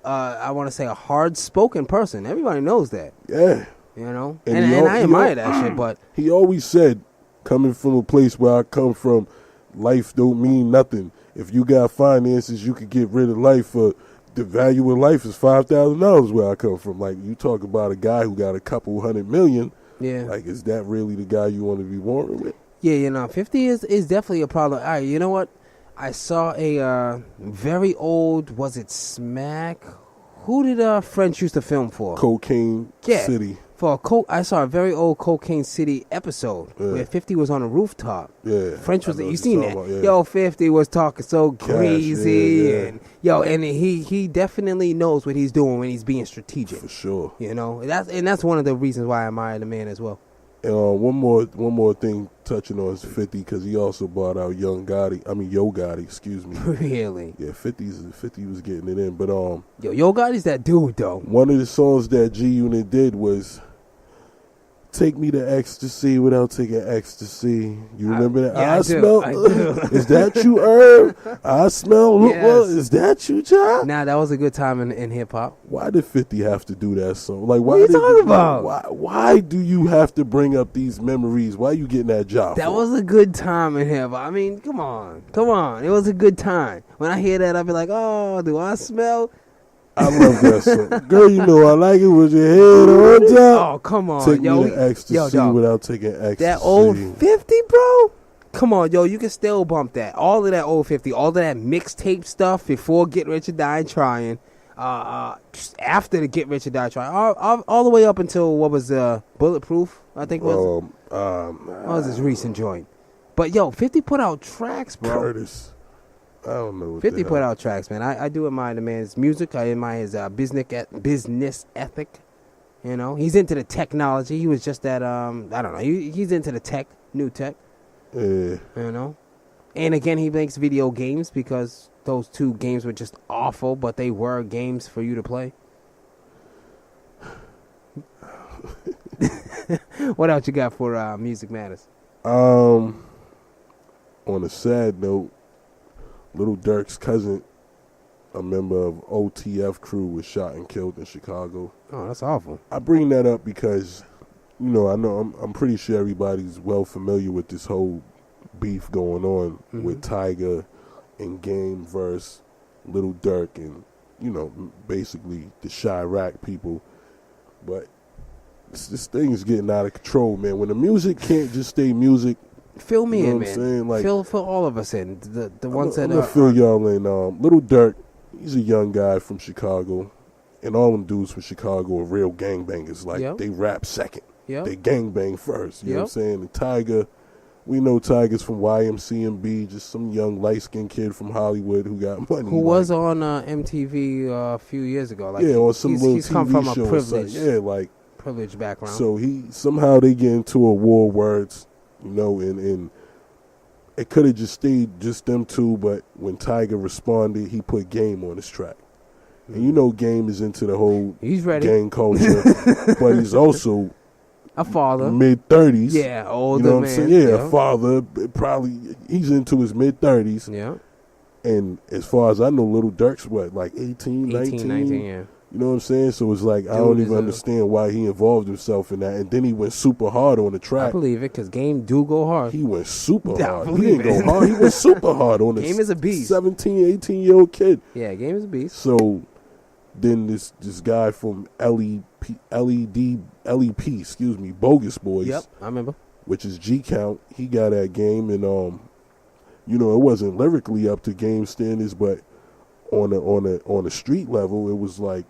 I want to say a hard-spoken person. Everybody knows that. Yeah. And I admire that shit, but he always said, coming from a place where I come from, life don't mean nothing. If you got finances, you could get rid of life for the value of life is $5,000 where I come from. Like, you talk about a guy who got a couple $100 million. Yeah. Like, is that really the guy you want to be warring with? Yeah, 50 is definitely a problem. All right, you know what? I saw a very old, was it Smack? Who did French used to film for? Cocaine City. I saw a very old Cocaine City episode where 50 was on a rooftop. Yeah. French was, you seen that? About, yeah. Yo, 50 was talking so crazy. And he definitely knows what he's doing when he's being strategic. For sure. That's one of the reasons why I admire the man as well. And one more thing touching on 50 because he also brought out Yo Gotti, excuse me. Really? Yeah, 50 was getting it in, but Yo Gotti's that dude though. One of the songs that G Unit did was "Take Me to Ecstasy Without Taking Ecstasy." You remember that? Yeah, I smell. I do. Is that you, Herb? I smell. Yes. Is that you, John? Nah, that was a good time in hip hop. Why did 50 have to do that song? Like, what are you talking about? Why do you have to bring up these memories? Why are you getting that job? That was a good time in hip hop. I mean, come on. It was a good time. When I hear that, I'll be like, oh, do I smell? I love that song. Girl, you know I like it with your head on top. Oh, come on. Take me to ecstasy without taking ecstasy. That old 50, bro? Come on, yo, you can still bump that. All of that old 50, all of that mixtape stuff before Get Rich or Die Trying, after the Get Rich or Die Trying, all the way up until, what was Bulletproof, I think was what was his recent joint. But, yo, 50 put out tracks, bro. Curtis. I don't know. 50 put out tracks, man. I do admire the man's music. I admire his business ethic. He's into the technology. He was just that, I don't know. He's into the new tech. Yeah. And again, he makes video games because those two games were just awful, but they were games for you to play. What else you got for Music Matters? On a sad note, Little Durk's cousin, a member of OTF crew, was shot and killed in Chicago. Oh, that's awful. I bring that up because, I know I'm pretty sure everybody's well familiar with this whole beef going on with Tyga and Game versus Little Durk and, basically the Chirac people. But this thing is getting out of control, man. When the music can't just stay music. Fill me in, man. I'm saying? Like, fill all of us in. The ones that I'm gonna fill y'all in. Little Durk, he's a young guy from Chicago, and all them dudes from Chicago are real gangbangers. Like, they rap second. They gangbang first. You know what I'm saying? And Tyga, we know Tyga's from YMCMB, just some young light-skinned kid from Hollywood who got money. Who was on MTV a few years ago. Like, on some little he's TV come from show. A privileged, privileged background. So somehow they get into a war of words. And it could have just stayed just them two, but when Tyga responded, he put Game on his track. And Game is into the whole gang culture, but he's also a father, mid-30s. Yeah, older man. What I'm saying? Yeah, a father. Probably he's into his mid-30s. Yeah. And as far as I know, Little Durk's like 18, 19, yeah. You know what I'm saying? So it's like, I don't even understand why he involved himself in that. And then he went super hard on the track. I believe it, because Game do go hard. He went super hard. He didn't go hard. He went super hard on Game is a beast. 17, 18-year-old kid. Yeah, Game is a beast. So then this guy from LEP, Bogus Boys. Yep, I remember. which is G Count. He got that game, and you know, it wasn't lyrically up to game standards, but on a street level, it was like,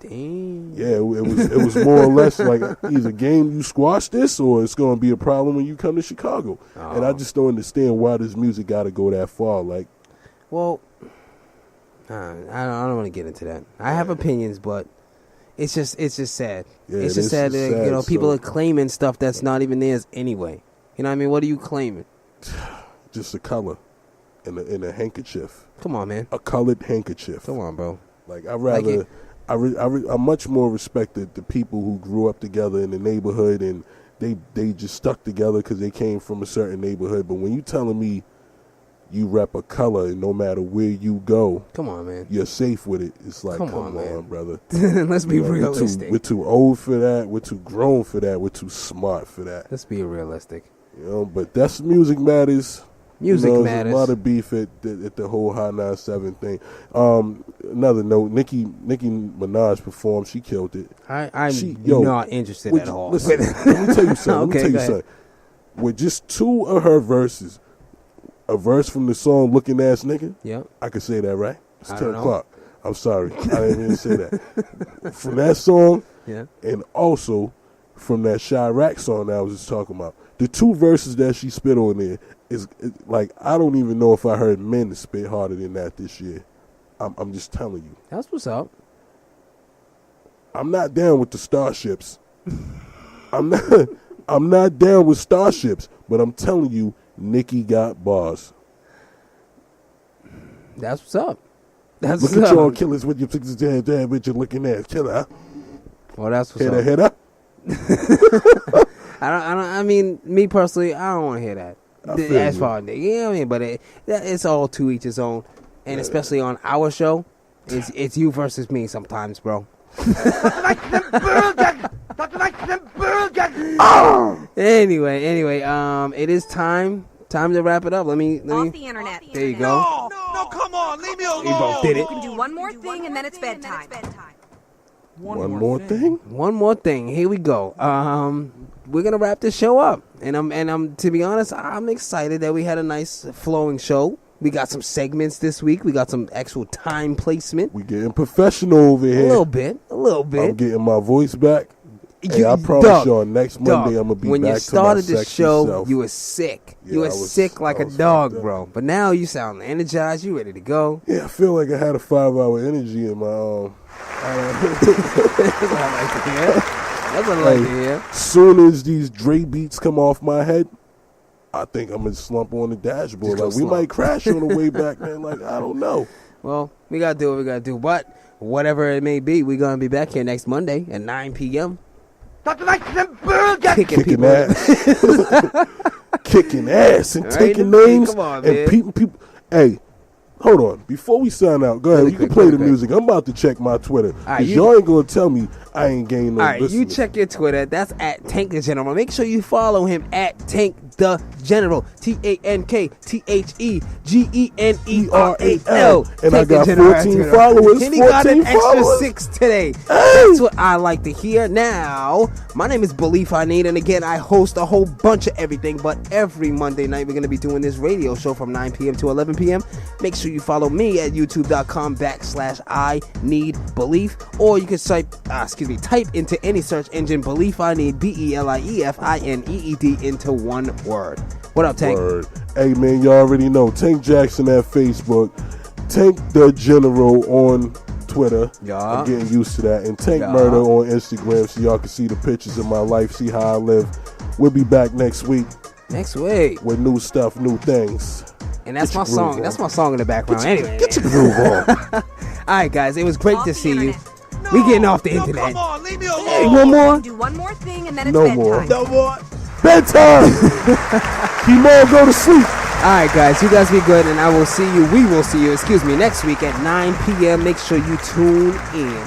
dang. Yeah, it was more or less like either game you squash this or it's going to be a problem when you come to Chicago. Oh. And I just don't understand why this music got to go that far. Like, well, I don't want to get into that. I have opinions, but it's just sad. Yeah, it's just sad that you know people are claiming stuff that's not even theirs anyway. You know what I mean? What are you claiming? Just a color in a handkerchief. Come on, man. A colored handkerchief. Come on, bro. Like, I'd rather. I much more respected the people who grew up together in the neighborhood and they just stuck together because they came from a certain neighborhood. But when you telling me you rep a color and no matter where you go, come on, man, you're safe with it. It's like, come on, brother. Let's be realistic. We're too old for that. We're too grown for that. We're too smart for that. Let's be realistic. You know, but that's Music Matters. Music matters. There's a lot of beef at the whole High 97 thing. Another note: Nicki Minaj performed. She killed it. I'm not interested at all. Listen, let me tell you something. With just 2 of her verses, a verse from the song "Looking Ass Nigga," yeah, I could say that, right? It's 10 o'clock. I'm sorry, I didn't even say that. From that song, yeah, and also from that Chirac song that I was just talking about. The 2 verses that she spit on there is like, I don't even know if I heard men spit harder than that this year. I'm just telling you. That's what's up. I'm not down with the Starships. I'm not down with Starships, but I'm telling you, Nicki got bars. That's what's up. Look at y'all killers with your pictures with your looking ass killer. Well, that's what's up. Hit her. I mean, me personally, I don't want to hear that. As far as you know what I mean, but it's all to each his own, and especially on our show, it's you versus me sometimes, bro. Anyway, it is time to wrap it up. Let me off the internet. There you go. No, come on, leave me alone. We both did it. You can do one more thing and then it's bedtime. One more thing. One more thing. Here we go. We're gonna wrap this show up, and I'm to be honest, I'm excited that we had a nice flowing show. We got some segments this week. We got some actual time placement. We getting professional over here. A little bit. I'm getting my voice back. Hey, I promise y'all, next Monday I'm gonna be back to my sexy self. When you started the show, you were sick. Yeah, you were sick like a dog, bro. But now you sound energized. You ready to go? Yeah, I feel like I had a 5-hour energy in my That's what I like to hear. That's what I like to hear. Soon as these Dre beats come off my head, I think I'm gonna slump on the dashboard. Like, we might crash on the way back, man. Like, I don't know. Well, we gotta do what we gotta do. But whatever it may be, we're gonna be back here next Monday at 9 p.m. Kicking ass. Kicking ass and taking names. Come on, and people. Hey, hold on. Before we sign out, go ahead. You can play the music. I'm about to check my Twitter. Because y'all ain't going to tell me I ain't gained no listeners. You check your Twitter. That's at Tank the General. Make sure you follow him at Tank the General. TANKTHEGENERAL. And I got 14 followers. And he got an extra 6 today. That's what I like to hear. Now, my name is Belief I Need. And again, I host a whole bunch of everything. But every Monday night, we're going to be doing this radio show from 9 p.m. to 11 p.m. Make sure you follow me at youtube.com/iNeed Belief. Or you can type into any search engine Belief I Need, BELIEFINEED into one word. What up, Tank? Word. Hey, man, you already know. Tank Jackson at Facebook. Tank the General on Twitter. Yeah. I'm getting used to that. And Tank Murder on Instagram so y'all can see the pictures of my life, see how I live. We'll be back next week. With new stuff, new things. And that's my song. That's my song in the background. Get your groove on. All right, guys. It was great to see you. We getting off the internet. Come on, leave me alone. Hey, one more. Do one more thing and then it's No bedtime. more. Bedtime. Keep on, go to sleep. All right, guys. You guys be good, and we will see you, next week at 9 p.m. Make sure you tune in.